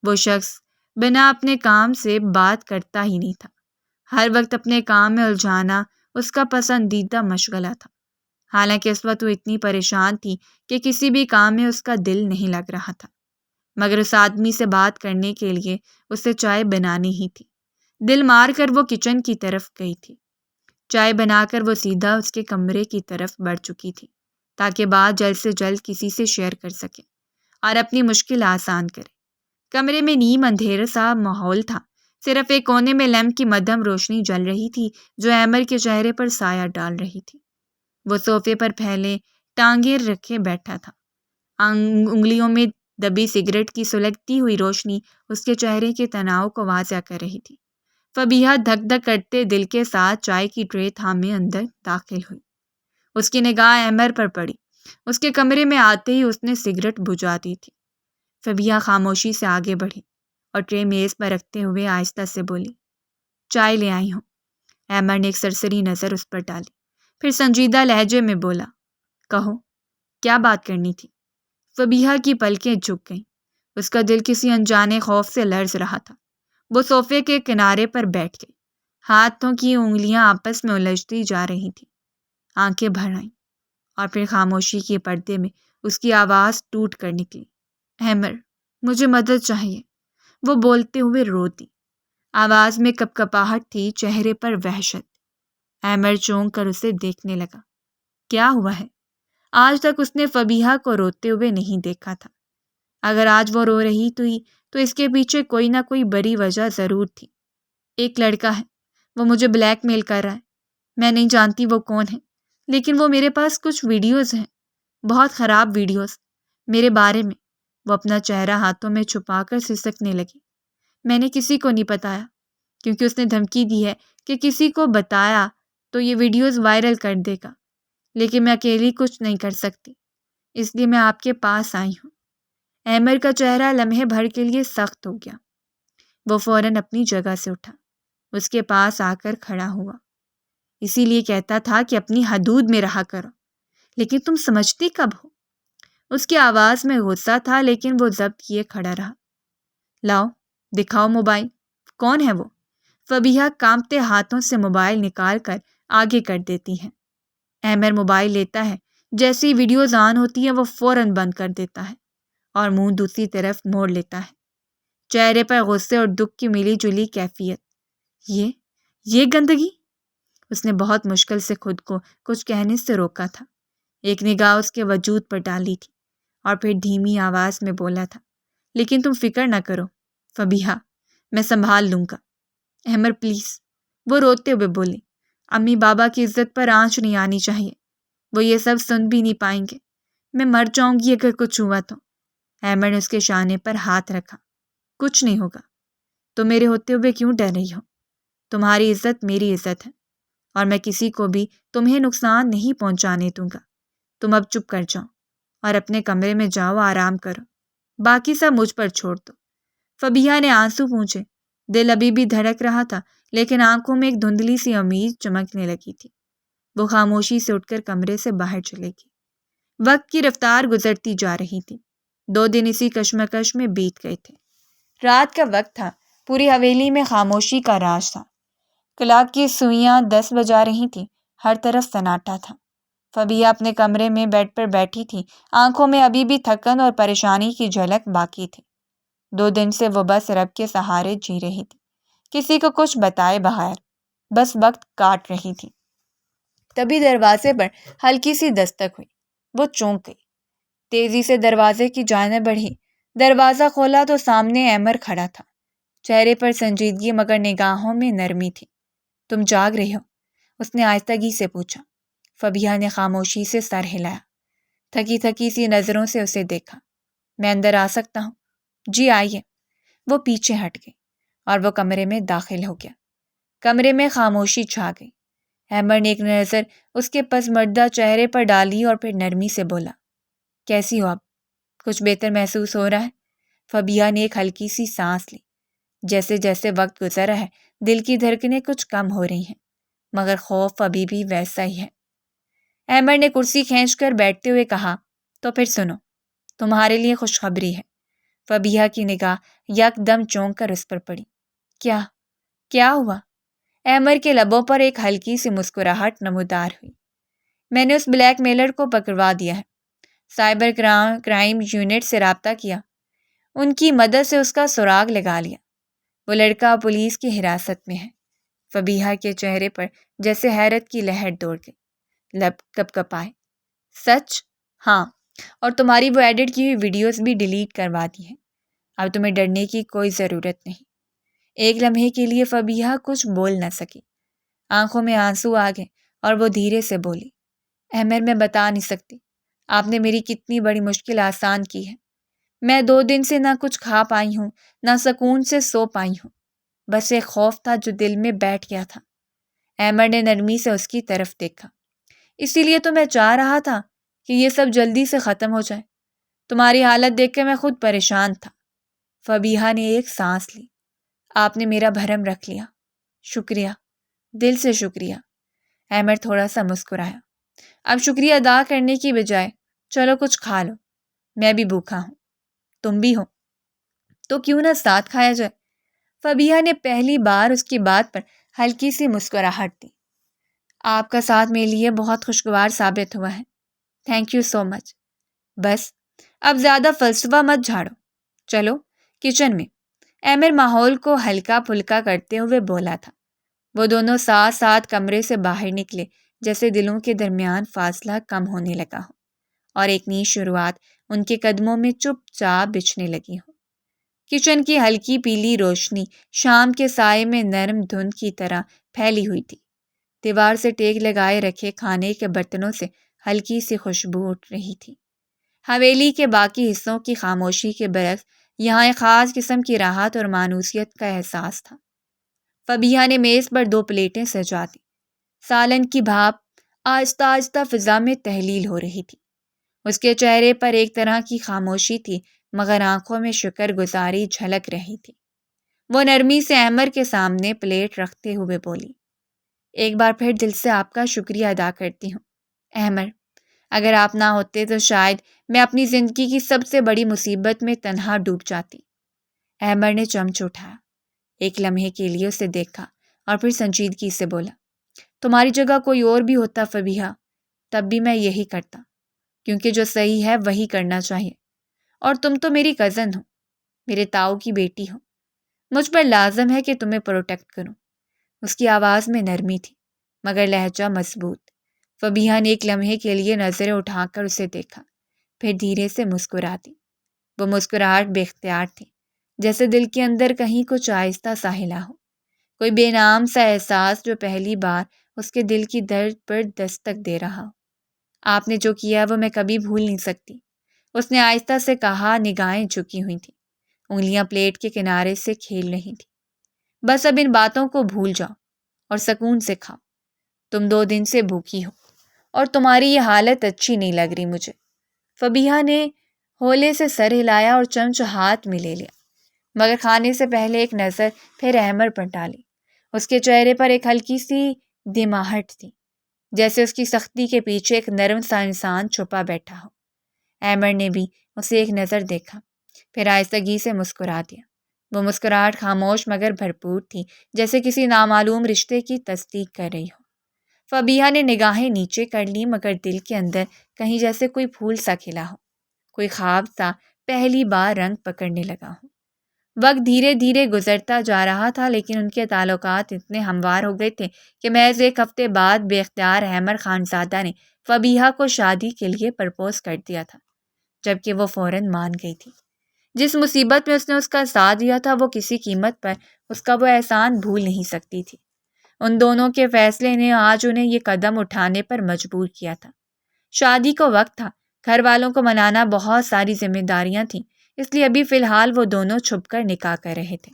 وہ شخص بنا اپنے کام سے بات کرتا ہی نہیں تھا۔ ہر وقت اپنے کام میں الجھانا اس کا پسندیدہ مشغلہ تھا، حالانکہ اس وقت وہ اتنی پریشان تھی کہ کسی بھی کام میں اس کا دل نہیں لگ رہا تھا، مگر اس آدمی سے بات کرنے کے لیے اسے چائے بنانی ہی تھی۔ دل مار کر وہ کچن کی طرف گئی تھی۔ چائے بنا کر وہ سیدھا اس کے کمرے کی طرف بڑھ چکی تھی تاکہ بات جلد سے جلد کسی سے شیئر کر سکے اور اپنی مشکل آسان کرے۔ کمرے میں نیم اندھیرا سا ماحول تھا، صرف ایک کونے میں لیمپ کی مدھم روشنی جل رہی تھی جو ایمر کے چہرے پر سایہ ڈال رہی تھی۔ وہ صوفے پر پھیلے ٹانگیں رکھے بیٹھا تھا، انگلیوں میں دبی سگریٹ کی سلگتی ہوئی روشنی اس کے چہرے کے تناؤ کو واضح کر رہی تھی۔ فبیہا دھک دھک کرتے دل کے ساتھ چائے کی ٹرے تھامے اندر داخل ہوئی۔ اس کی نگاہ ایمر پر پڑی۔ اس کے کمرے میں آتے ہی اس نے سگریٹ بجھا دی تھی۔ فبیہا خاموشی سے آگے بڑھی اور ٹرے میز پر رکھتے ہوئے آہستہ سے بولی، چائے لے آئی ہوں۔ ایمر نے ایک سرسری نظر اس پر ڈالی، پھر سنجیدہ لہجے میں بولا، کہو، کیا بات کرنی تھی؟ فبیہا کی پلکیں جھک گئیں، اس کا دل کسی انجانے خوف سے لرز رہا تھا۔ وہ صوفے کے کنارے پر بیٹھ گئی، ہاتھوں کی انگلیاں آپس میں الجھتی جا رہی تھیں۔ آنکھیں بھر آئیں اور پھر خاموشی کے پردے میں اس کی آواز ٹوٹ کر نکلی، ایمر، مجھے مدد چاہیے۔ وہ بولتے ہوئے رو دی، آواز میں کپکپاہٹ تھی، چہرے پر وحشت۔ ایمر چونک کر اسے دیکھنے لگا۔ کیا ہوا ہے؟ آج تک اس نے فبیہا کو روتے ہوئے نہیں دیکھا تھا۔ اگر آج وہ رو رہی تو اس کے پیچھے کوئی نہ کوئی بڑی وجہ ضرور تھی۔ ایک لڑکا ہے، وہ مجھے بلیک میل کر رہا ہے۔ میں نہیں جانتی وہ کون ہے، لیکن وہ میرے پاس کچھ ویڈیوز ہیں، بہت خراب ویڈیوز میرے بارے میں۔ وہ اپنا چہرہ ہاتھوں میں چھپا کر سسکنے لگی۔ میں نے کسی کو نہیں بتایا کیونکہ اس نے دھمکی دی ہے کہ کسی کو بتایا تو یہ ویڈیوز وائرل کر دے گا، لیکن میں اکیلی کچھ نہیں کر سکتی، اس لیے میں آپ کے پاس آئی ہوں۔ ایمر کا چہرہ لمحے بھر کے لیے سخت ہو گیا۔ وہ فوراً اپنی جگہ سے اٹھا، اس کے پاس آ کر کھڑا ہوا۔ اسی لیے کہتا تھا کہ اپنی حدود میں رہا کرو، لیکن تم سمجھتی کب ہو؟ اس کی آواز میں غصہ تھا، لیکن وہ ضبط کیے کھڑا رہا۔ لاؤ، دکھاؤ موبائل، کون ہے وہ؟ فبیہا کانپتے ہاتھوں سے موبائل نکال کر آگے کر دیتی ہے۔ ایمر موبائل لیتا ہے، جیسی ویڈیوز آن ہوتی ہیں وہ فوراً بند کر دیتا ہے اور منہ دوسری طرف موڑ لیتا ہے، چہرے پر غصے اور دکھ کی ملی جلی کیفیت۔ یہ گندگی؟ اس نے بہت مشکل سے خود کو کچھ کہنے سے روکا تھا، ایک نگاہ اس کے وجود پر ڈالی تھی اور پھر دھیمی آواز میں بولا تھا، لیکن تم فکر نہ کرو فبیہا، میں سنبھال لوں گا۔ ایمر پلیز، وہ روتے ہوئے بولی، امی بابا کی عزت پر آنچ نہیں آنی چاہیے، وہ یہ سب سن بھی نہیں پائیں گے، میں مر جاؤں گی اگر کچھ ہوا تو۔ ایمر نے اس کے شانے پر ہاتھ رکھا، کچھ نہیں ہوگا، تم میرے ہوتے ہوئے کیوں ڈر رہی ہو؟ تمہاری عزت میری عزت ہے اور میں کسی کو بھی تمہیں نقصان نہیں پہنچانے دوں گا۔ تم اب چپ کر جاؤ اور اپنے کمرے میں جاؤ، آرام کرو، باقی سب مجھ پر چھوڑ دو۔ فبیہا نے آنسو پونچھے، دل ابھی بھی دھڑک رہا تھا، لیکن آنکھوں میں ایک دھندلی سی امید چمکنے لگی تھی۔ وہ خاموشی سے اٹھ کر کمرے سے باہر چلے گی۔ وقت کی رفتار گزرتی جا رہی تھی، 2 دن اسی کشمکش میں بیت گئے تھے۔ رات کا وقت تھا، پوری حویلی میں خاموشی کا راج تھا۔ کلاک کی سوئیاں 10 بجا رہی تھیں، ہر طرف سناٹا تھا۔ فبیہا اپنے کمرے میں بیڈ پر بیٹھی تھی، آنکھوں میں ابھی بھی تھکن اور پریشانی کی جھلک باقی تھی۔ 2 دن سے وہ بس رب کے سہارے جی رہی تھی، کسی کو کچھ بتائے بغیر، بس وقت کاٹ رہی تھی۔ تبھی دروازے پر ہلکی سی دستک ہوئی، وہ چونک گئی، تیزی سے دروازے کی جانب بڑھی۔ دروازہ کھولا تو سامنے ایمر کھڑا تھا، چہرے پر سنجیدگی مگر نگاہوں میں نرمی تھی۔ تم جاگ رہی ہو؟ اس نے آہستگی سے پوچھا۔ فبیہا نے خاموشی سے سر ہلایا، تھکی تھکی سی نظروں سے اسے دیکھا۔ میں اندر آ سکتا ہوں؟ جی آئیے۔ وہ پیچھے ہٹ گئی اور وہ کمرے میں داخل ہو گیا۔ کمرے میں خاموشی چھا گئی۔ ایمر نے ایک نظر اس کے پسماردہ چہرے پر ڈالی اور پھر نرمی سے بولا، کیسی ہو اب؟ کچھ بہتر محسوس ہو رہا ہے؟ فبیہا نے ایک ہلکی سی سانس لی۔ جیسے جیسے وقت گزر رہا ہے، دل کی دھڑکنیں کچھ کم ہو رہی ہیں، مگر خوف ابھی بھی ویسا ہی ہے۔ ایمر نے کرسی کھینچ کر بیٹھتے ہوئے کہا، تو پھر سنو، تمہارے لیے خوشخبری ہے۔ فبیہا کی نگاہ یک دم چونک کر اس پر پڑی۔ کیا ہوا؟ ایمر کے لبوں پر ایک ہلکی سی مسکراہٹ نمودار ہوئی۔ میں نے اس بلیک میلر کو پکڑوا دیا ہے، سائبر کرائم یونٹ سے رابطہ کیا، ان کی مدد سے اس کا سراغ لگا لیا، وہ لڑکا پولیس کی حراست میں ہے۔ فبیہا کے چہرے پر جیسے حیرت کی لہر دوڑ گئی، لب کپ کپائے۔ سچ؟ ہاں، اور تمہاری وہ ایڈٹ کی ہوئی ویڈیوز بھی ڈیلیٹ کروا دی ہیں۔ اب تمہیں ڈرنے کی کوئی ضرورت نہیں۔ ایک لمحے کے لیے فبیہا کچھ بول نہ سکی، آنکھوں میں آنسو آ گئے اور وہ دھیرے سے بولی، احمر میں بتا نہیں سکتی آپ نے میری کتنی بڑی مشکل آسان کی ہے۔ میں 2 دن سے نہ کچھ کھا پائی ہوں، نہ سکون سے سو پائی ہوں، بس ایک خوف تھا جو دل میں بیٹھ گیا تھا۔ احمر نے نرمی سے اس کی طرف دیکھا، اسی لیے تو میں چاہ رہا تھا کہ یہ سب جلدی سے ختم ہو جائے۔ تمہاری حالت دیکھ کے میں خود پریشان تھا۔ فبیہا نے ایک سانس لی۔ آپ نے میرا بھرم رکھ لیا، شکریہ، دل سے شکریہ۔ احمر تھوڑا سا مسکرایا۔ اب شکریہ ادا کرنے کی بجائے چلو کچھ کھا لو، میں بھی بھوکا ہوں، تم بھی ہو، تو کیوں نہ ساتھ کھایا جائے۔ فبیہا نے پہلی بار اس کی بات پر ہلکی سی مسکراہٹ دی۔ آپ کا ساتھ میرے لیے بہت خوشگوار ثابت ہوا ہے، تھینک یو سو مچ۔ بس اب زیادہ فلسفہ مت جھاڑو، چلو کچن میں۔ احمر ماحول کو ہلکا پھلکا کرتے ہوئے بولا تھا۔ وہ دونوں ساتھ ساتھ کمرے سے باہر نکلے، جیسے دلوں کے درمیان فاصلہ کم ہونے لگا ہو اور ایک نئی شروعات ان کے قدموں میں چپ چاپ بچھنے لگی ہو۔ کچن کی ہلکی پیلی روشنی شام کے سائے میں نرم دھند کی طرح پھیلی ہوئی تھی۔ دیوار سے ٹیک لگائے رکھے کھانے کے برتنوں سے ہلکی سی خوشبو اٹھ رہی تھی۔ حویلی کے باقی حصوں کی خاموشی کے برعکس یہاں ایک خاص قسم کی راحت اور مانوسیت کا احساس تھا۔ فبیہا نے میز پر 2 پلیٹیں سجا دیں۔ سالن کی بھاپ آہستہ آہستہ فضا میں تحلیل ہو رہی تھی۔ اس کے چہرے پر ایک طرح کی خاموشی تھی، مگر آنکھوں میں شکر گزاری جھلک رہی تھی۔ وہ نرمی سے احمر کے سامنے پلیٹ رکھتے ہوئے بولی، ایک بار پھر دل سے آپ کا شکریہ ادا کرتی ہوں احمر، اگر آپ نہ ہوتے تو شاید میں اپنی زندگی کی سب سے بڑی مصیبت میں تنہا ڈوب جاتی۔ احمر نے چمچ اٹھایا، ایک لمحے کے لیے اسے دیکھا اور پھر سنجیدگی سے بولا، تمہاری جگہ کوئی اور بھی ہوتا فبیہا، تب بھی میں یہی کرتا، کیونکہ جو صحیح ہے وہی کرنا چاہیے، اور تم تو میری کزن ہو، میرے تاؤ کی بیٹی ہو، مجھ پر لازم ہے کہ تمہیں پروٹیکٹ کروں۔ اس کی آواز میں نرمی تھی، مگر لہجہ مضبوط۔ فبیہا نے ایک لمحے کے لیے نظریں اٹھا کر اسے دیکھا، پھر دھیرے سے مسکرا دی۔ وہ مسکراہٹ بے اختیار تھی، جیسے دل کے اندر کہیں کچھ آہستہ سا ہلا ہو، کوئی بے نام سا احساس جو پہلی بار اس کے دل کی درد پر دستک دے رہا ہو۔ آپ نے جو کیا وہ میں کبھی بھول نہیں سکتی، اس نے آہستہ سے کہا، نگاہیں جھکی ہوئی تھیں، انگلیاں پلیٹ کے کنارے سے کھیل رہی تھیں۔ بس اب ان باتوں کو بھول جاؤ اور سکون سے کھاؤ، تم 2 دن سے بھوکی ہو اور تمہاری یہ حالت اچھی نہیں لگ رہی مجھے۔ فبیہا نے ہولے سے سر ہلایا اور چمچ ہاتھ میں لے لیا، مگر کھانے سے پہلے ایک نظر پھر احمر پر ڈالی۔ اس کے چہرے پر ایک ہلکی سی دماہٹ تھی، جیسے اس کی سختی کے پیچھے ایک نرم سا انسان چھپا بیٹھا ہو۔ احمر نے بھی اسے ایک نظر دیکھا، پھر آہستگی سے مسکرا دیا۔ وہ مسکراہٹ خاموش مگر بھرپور تھی، جیسے کسی نامعلوم رشتے کی تصدیق کر رہی ہو۔ فبیہا نے نگاہیں نیچے کر لی، مگر دل کے اندر کہیں جیسے کوئی پھول سا کھلا ہو، کوئی خواب سا پہلی بار رنگ پکڑنے لگا ہو۔ وقت دھیرے دھیرے گزرتا جا رہا تھا، لیکن ان کے تعلقات اتنے ہموار ہو گئے تھے کہ محض 1 ہفتے بعد بے اختیار احمر خانزادہ نے فبیہا کو شادی کے لیے پرپوز کر دیا تھا، جبکہ وہ فوراً مان گئی تھی۔ جس مصیبت میں اس نے اس کا ساتھ دیا تھا، وہ کسی قیمت پر اس کا وہ احسان بھول نہیں سکتی تھی۔ ان دونوں کے فیصلے نے آج انہیں یہ قدم اٹھانے پر مجبور کیا تھا۔ شادی کو وقت تھا، گھر والوں کو منانا، بہت ساری ذمہ داریاں تھیں، اس لیے ابھی فی الحال وہ دونوں چھپ کر نکاح کر رہے تھے۔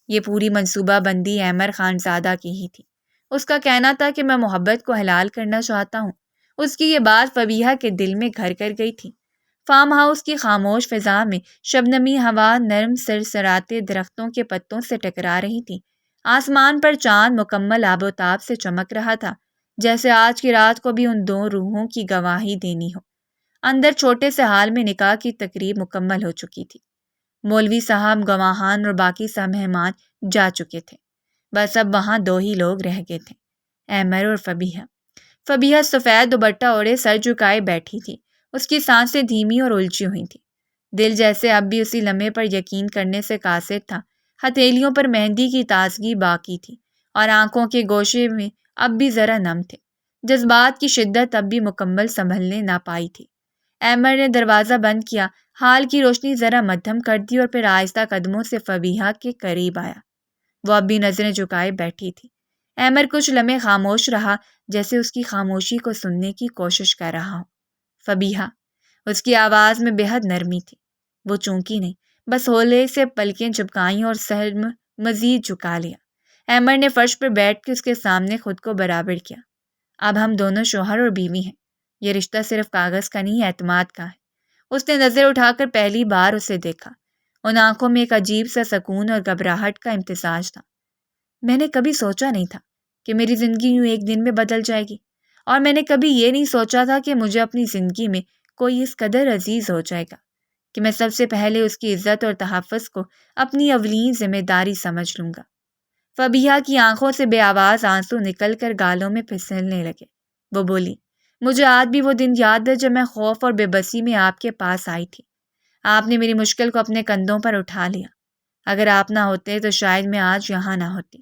یہ پوری منصوبہ بندی احمر خانزادہ کی ہی تھی۔ اس کا کہنا تھا کہ میں محبت کو حلال کرنا چاہتا ہوں۔ اس کی یہ بات فبیہا کے دل میں گھر کر گئی تھی۔ فارم ہاؤس کی خاموش فضا میں شبنمی ہوا نرم سرسراتے درختوں کے پتوں سے ٹکرا رہی تھی۔ آسمان پر چاند مکمل آب و تاب سے چمک رہا تھا، جیسے آج کی رات کو بھی ان 2 روحوں کی گواہی دینی ہو۔ اندر چھوٹے سے ہال میں نکاح کی تقریب مکمل ہو چکی تھی۔ مولوی صاحب، گواہان اور باقی سب مہمان جا چکے تھے۔ بس اب وہاں 2 ہی لوگ رہ گئے تھے، احمر اور فبیہا۔ فبیہا سفید دوپٹہ اوڑھے سر جھکائے بیٹھی تھی، اس کی سانسیں دھیمی اور الجھی ہوئی تھیں۔ دل جیسے اب بھی اسی لمحے پر یقین کرنے سے قاصر تھا۔ ہتھیلیوں پر مہندی کی تازگی باقی تھی اور آنکھوں کے گوشے میں اب بھی ذرا نم تھے۔ جذبات کی شدت اب بھی مکمل سنبھلنے نہ پائی تھی۔ احمد نے دروازہ بند کیا، ہال کی روشنی ذرا مدھم کر دی اور پھر آہستہ قدموں سے فبیہا کے قریب آیا۔ وہ اب بھی نظریں جھکائے بیٹھی تھی۔ احمد کچھ لمحے خاموش رہا، جیسے اس کی خاموشی کو سننے کی کوشش کر رہا ہو۔ فبیہا، اس کی آواز میں بے حد نرمی تھی۔ وہ چونکی نہیں، بس ہولے سے پلکیں چپکائیں اور سر مزید جھکا لیا۔ احمد نے فرش پر بیٹھ کے اس کے سامنے خود کو برابر کیا۔ اب ہم دونوں شوہر اور بیوی ہیں۔ یہ رشتہ صرف کاغذ کا نہیں، اعتماد کا ہے۔ اس نے نظر اٹھا کر پہلی بار اسے دیکھا۔ ان آنکھوں میں ایک عجیب سا سکون اور گھبراہٹ کا امتزاج تھا۔ میں نے کبھی سوچا نہیں تھا کہ میری زندگی یوں ایک دن میں بدل جائے گی، اور میں نے کبھی یہ نہیں سوچا تھا کہ مجھے اپنی زندگی میں کوئی اس قدر عزیز ہو جائے گا کہ میں سب سے پہلے اس کی عزت اور تحفظ کو اپنی اولین ذمہ داری سمجھ لوں گا۔ فبیہا کی آنکھوں سے بے آواز آنسو نکل کر گالوں میں پھسلنے لگے۔ وہ بولی، مجھے آج بھی وہ دن یاد ہے جب میں خوف اور بے بسی میں آپ کے پاس آئی تھی۔ آپ نے میری مشکل کو اپنے کندھوں پر اٹھا لیا۔ اگر آپ نہ ہوتے تو شاید میں آج یہاں نہ ہوتی۔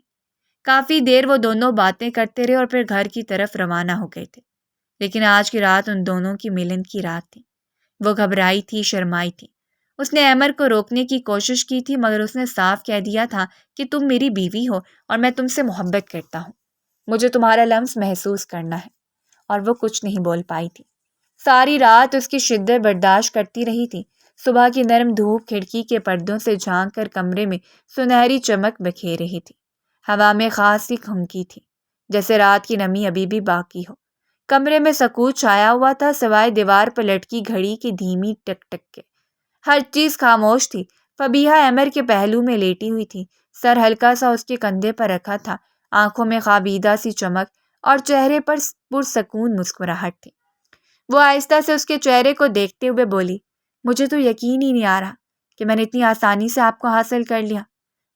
کافی دیر وہ دونوں باتیں کرتے رہے اور پھر گھر کی طرف روانہ ہو گئے تھے۔ لیکن آج کی رات ان دونوں کی ملن کی رات تھی۔ وہ گھبرائی تھی، شرمائی تھی۔ اس نے احمد کو روکنے کی کوشش کی تھی، مگر اس نے صاف کہہ دیا تھا کہ تم میری بیوی ہو اور میں تم سے محبت کرتا ہوں۔ مجھے تمہارا لمس محسوس کرنا ہے۔ اور وہ کچھ نہیں بول پائی تھی۔ ساری رات اس کی شدت برداشت کرتی رہی تھی۔ صبح کی نرم دھوپ کھڑکی کے پردوں سے جھانک کر کمرے میں سنہری چمک بکھیر رہی تھی۔ ہوا میں خاصی کھنکی تھی، جیسے رات کی نمی ابھی بھی باقی ہو۔ کمرے میں سکوت چھایا ہوا تھا، سوائے دیوار پر لٹکی گھڑی کی دھیمی ٹک ٹک کے۔ ہر چیز خاموش تھی۔ فبیہا احمد کے پہلو میں لیٹی ہوئی تھی، سر ہلکا سا اس کے کندھے پر رکھا تھا، آنکھوں میں خوابیدہ سی چمک اور چہرے پر پرسکون مسکراہٹ تھی۔ وہ آہستہ سے اس کے چہرے کو دیکھتے ہوئے بولی، مجھے تو یقین ہی نہیں آ رہا کہ میں نے اتنی آسانی سے آپ کو حاصل کر لیا۔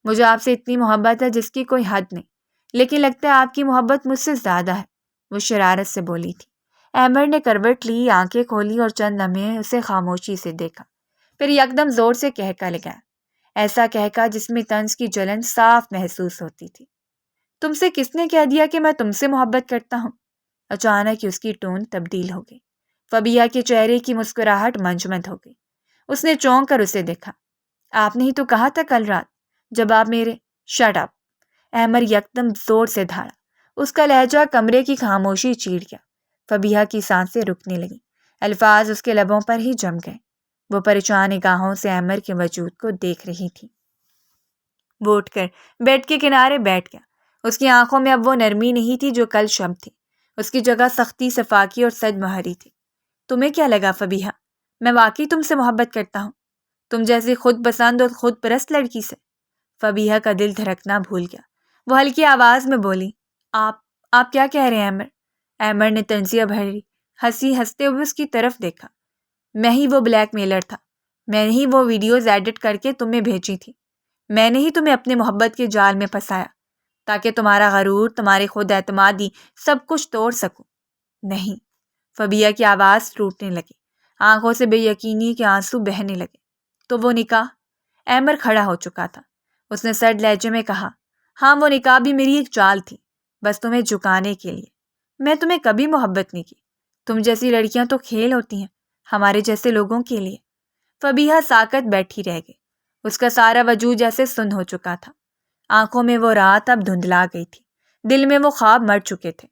مجھے آپ سے اتنی محبت ہے جس کی کوئی حد نہیں، لیکن لگتا ہے آپ کی محبت مجھ سے زیادہ ہے، وہ شرارت سے بولی تھی۔ احمد نے کروٹ لی، آنکھیں کھولی اور چند لمحے اسے خاموشی سے دیکھا، پھر یکدم زور سے کہکا لگایا، ایسا کہکا جس میں طنز کی جلن صاف محسوس ہوتی تھی۔ تم سے کس نے کہہ دیا کہ میں تم سے محبت کرتا ہوں؟ اچانک اس کی ٹون تبدیل ہو گئی۔ فبیہا کے چہرے کی مسکراہٹ منجمد ہو گئی۔ اس نے چونک کر اسے دیکھا۔ آپ نے ہی تو کہا تھا کل رات جب آپ میرے… شٹ اپ! احمد یکدم زور سے دھاڑا۔ اس کا لہجہ کمرے کی خاموشی چیر گیا۔ فبیہا کی سانسیں رکنے لگیں، الفاظ اس کے لبوں پر ہی جم گئے۔ وہ پریشان نگاہوں سے احمد کے وجود کو دیکھ رہی تھی۔ وہ اٹھ کر بیڈ کے کنارے بیٹھ گیا۔ اس کی آنکھوں میں اب وہ نرمی نہیں تھی جو کل شب تھی۔ اس کی جگہ سختی، صفاقی اور سج مہری تھی۔ تمہیں کیا لگا فبیہا؟ میں واقعی تم سے محبت کرتا ہوں، تم جیسی خود پسند اور خود پرست لڑکی سے؟ فبیہا کا دل دھڑکنا بھول گیا۔ وہ ہلکی آواز میں بولی، آپ کیا کہہ رہے ہیں احمد؟ احمد نے طنزیہ بھری ہنسی ہنستے ہوئے اس کی طرف دیکھا۔ میں ہی وہ بلیک میلر تھا، میں نے ہی وہ ویڈیوز ایڈٹ کر کے تمہیں بھیجی تھی، میں نے ہی تمہیں اپنے محبت کے جال میں پھنسایا تاکہ تمہارا غرور، تمہاری خود اعتمادی سب کچھ توڑ سکوں۔ نہیں، فبیہا کی آواز ٹوٹنے لگی، آنکھوں سے بے یقینی کے آنسو بہنے لگے۔ تو وہ نکاح؟ احمد کھڑا ہو چکا تھا۔ اس نے سرد لہجے میں کہا، ہاں وہ نکاح بھی میری ایک چال تھی، بس تمہیں جھکانے کے لیے۔ میں تمہیں کبھی محبت نہیں کی، تم جیسی لڑکیاں تو کھیل ہوتی ہیں ہمارے جیسے لوگوں کے لیے۔ فبیہا ساکت بیٹھی رہ گئی، اس کا سارا وجود جیسے سن ہو چکا تھا۔ آنکھوں میں وہ رات اب دھندلا گئی تھی، دل میں وہ خواب مر چکے تھے۔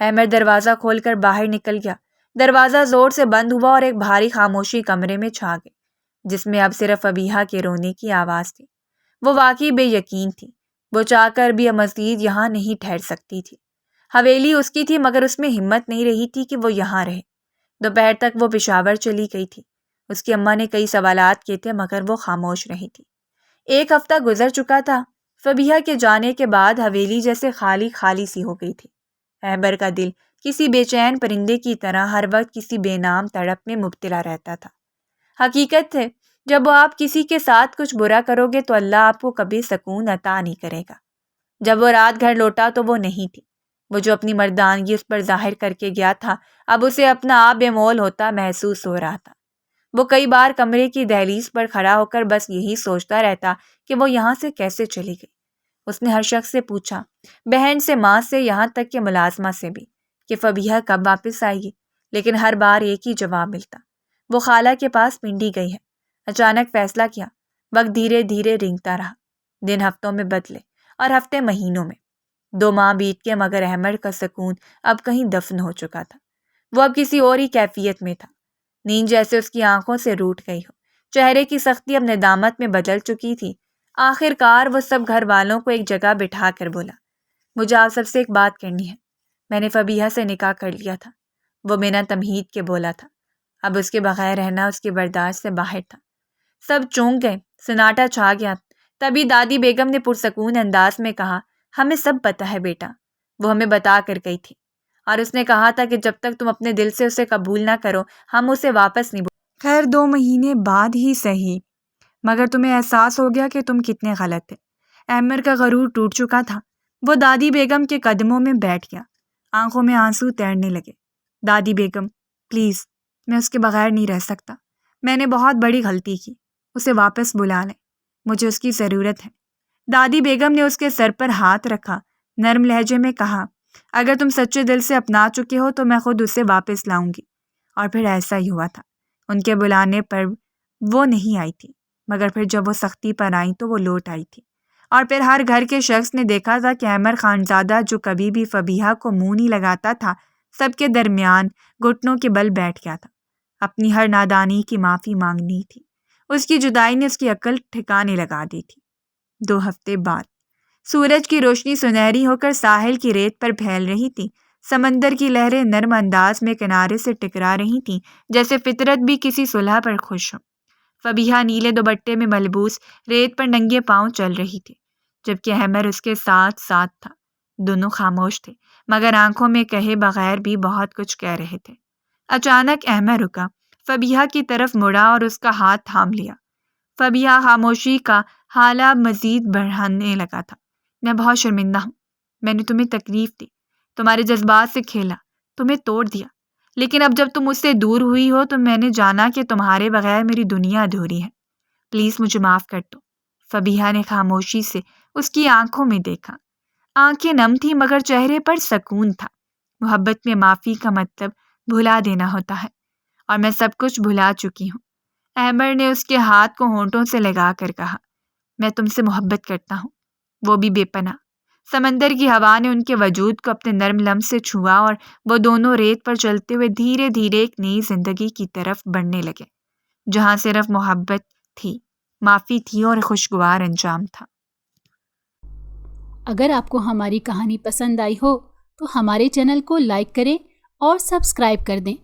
احمد دروازہ کھول کر باہر نکل گیا۔ دروازہ زور سے بند ہوا اور ایک بھاری خاموشی کمرے میں چھا گئی، جس میں اب صرف فبیہا کے رونے کی آواز تھی۔ وہ واقعی بے یقین تھی، وہ چاہ کر بھی مزید یہاں نہیں ٹھہر سکتی تھی۔ حویلی اس کی تھی، مگر اس میں ہمت نہیں رہی تھی کہ وہ یہاں رہے۔ دوپہر تک وہ پشاور چلی گئی تھی۔ اس کی اماں نے کئی سوالات کیے تھے، مگر وہ خاموش رہی تھی۔ ایک ہفتہ گزر چکا تھا۔ فبیہا کے جانے کے بعد حویلی جیسے خالی خالی سی ہو گئی تھی۔ احمد کا دل کسی بے چین پرندے کی طرح ہر وقت کسی بے نام تڑپ میں مبتلا رہتا تھا۔ حقیقت ہے، جب آپ کسی کے ساتھ کچھ برا کرو گے تو اللہ آپ کو کبھی سکون عطا نہیں کرے گا۔ جب وہ رات گھر لوٹا تو وہ نہیں تھی۔ وہ جو اپنی مردانگی اس پر ظاہر کر کے گیا تھا، اب اسے اپنا آپ بے مول ہوتا محسوس ہو رہا تھا۔ وہ کئی بار کمرے کی دہلیز پر کھڑا ہو کر بس یہی سوچتا رہتا کہ وہ یہاں سے کیسے چلی گئی۔ اس نے ہر شخص سے پوچھا، بہن سے، ماں سے، یہاں تک کہ ملازمہ سے بھی، کہ فبیہہ کب واپس آئے گی، لیکن ہر بار ایک ہی جواب ملتا، وہ خالہ کے پاس پنڈی گئی ہے۔ اچانک فیصلہ کیا، وقت دھیرے دھیرے رینگتا رہا، دن ہفتوں میں بدلے اور ہفتے مہینوں میں۔ 2 ماہ بیت کے، مگر احمد کا سکون اب کہیں دفن ہو چکا تھا۔ وہ اب کسی اور ہی کیفیت میں تھا، نیند جیسے اس کی آنکھوں سے روٹ گئی ہو، چہرے کی سختی اب ندامت میں بدل چکی تھی۔ آخر کار وہ سب گھر والوں کو ایک جگہ بٹھا کر بولا، مجھے آپ سب سے ایک بات کرنی ہے۔ میں نے فبیہہ سے نکاح کر لیا تھا، وہ بنا تمہید کے بولا تھا۔ اب اس کے بغیر رہنا اس کی برداشت سے باہر تھا۔ سب چونک گئے، سناٹا چھا گیا۔ تبھی دادی بیگم نے پرسکون انداز میں کہا، ہمیں سب پتہ ہے بیٹا، وہ ہمیں بتا کر گئی تھی، اور اس نے کہا تھا کہ جب تک تم اپنے دل سے اسے قبول نہ کرو ہم اسے واپس نہیں خیر 2 مہینے بعد ہی صحیح، مگر تمہیں احساس ہو گیا کہ تم کتنے غلط تھے۔ احمد کا غرور ٹوٹ چکا تھا۔ وہ دادی بیگم کے قدموں میں بیٹھ گیا، آنکھوں میں آنسو تیرنے لگے۔ دادی بیگم پلیز، میں اس کے بغیر نہیں رہ سکتا، میں نے بہت بڑی غلطی کی، اسے واپس بلا لیں، مجھے اس کی ضرورت ہے۔ دادی بیگم نے اس کے سر پر ہاتھ رکھا، نرم لہجے میں کہا، اگر تم سچے دل سے اپنا چکے ہو تو میں خود اسے واپس لاؤں گی۔ اور پھر ایسا ہی ہوا تھا، ان کے بلانے پر وہ نہیں آئی تھی، مگر پھر جب وہ سختی پر آئیں تو وہ لوٹ آئی تھی۔ اور پھر ہر گھر کے شخص نے دیکھا تھا کہ احمد خانزادہ جو کبھی بھی فبیہہ کو منہ نہیں لگاتا تھا، سب کے درمیان گھٹنوں کے بل بیٹھ گیا تھا، اپنی ہر نادانی کی معافی مانگنی تھی۔ اس کی جدائی نے اس کی عقل ٹھکانے لگا دی تھی۔ 2 ہفتے بعد سورج کی روشنی سنہری ہو کر ساحل کی ریت پر پھیل رہی تھی، سمندر کی لہریں نرم انداز میں کنارے سے ٹکرا رہی تھیں، جیسے فطرت بھی کسی صلح پر خوش ہو۔ فبیہہ نیلے دوپٹے میں ملبوس ریت پر ننگے پاؤں چل رہی تھی، جبکہ احمد اس کے ساتھ ساتھ تھا۔ دونوں خاموش تھے، مگر آنکھوں میں کہے بغیر بھی بہت کچھ کہہ رہے تھے۔ اچانک احمد رکا، فبیہہ کی طرف مڑا اور اس کا ہاتھ تھام لیا۔ فبیہہ خاموشی کا حالہ مزید بڑھانے لگا تھا۔ میں بہت شرمندہ ہوں، میں نے تمہیں تکلیف دی، تمہارے جذبات سے کھیلا، تمہیں توڑ دیا، لیکن اب جب تم مجھ سے دور ہوئی ہو تو میں نے جانا کہ تمہارے بغیر میری دنیا ادھوری ہے۔ پلیز مجھے معاف کر دو۔ فبیہہ نے خاموشی سے اس کی آنکھوں میں دیکھا، آنکھیں نم تھیں مگر چہرے پر سکون تھا۔ محبت میں معافی کا مطلب بھلا دینا ہوتا ہے، اور میں سب کچھ بھلا چکی ہوں۔ احمد نے اس کے ہاتھ کو ہونٹوں سے لگا کر کہا، میں تم سے محبت کرتا ہوں، وہ بھی بے پناہ۔ سمندر کی ہوا نے ان کے وجود کو اپنے نرم لمس سے چھوا اور وہ دونوں ریت پر چلتے ہوئے دھیرے دھیرے ایک نئی زندگی کی طرف بڑھنے لگے، جہاں صرف محبت تھی، معافی تھی اور خوشگوار انجام تھا۔ اگر آپ کو ہماری کہانی پسند آئی ہو تو ہمارے چینل کو لائک کریں اور سبسکرائب کر دیں۔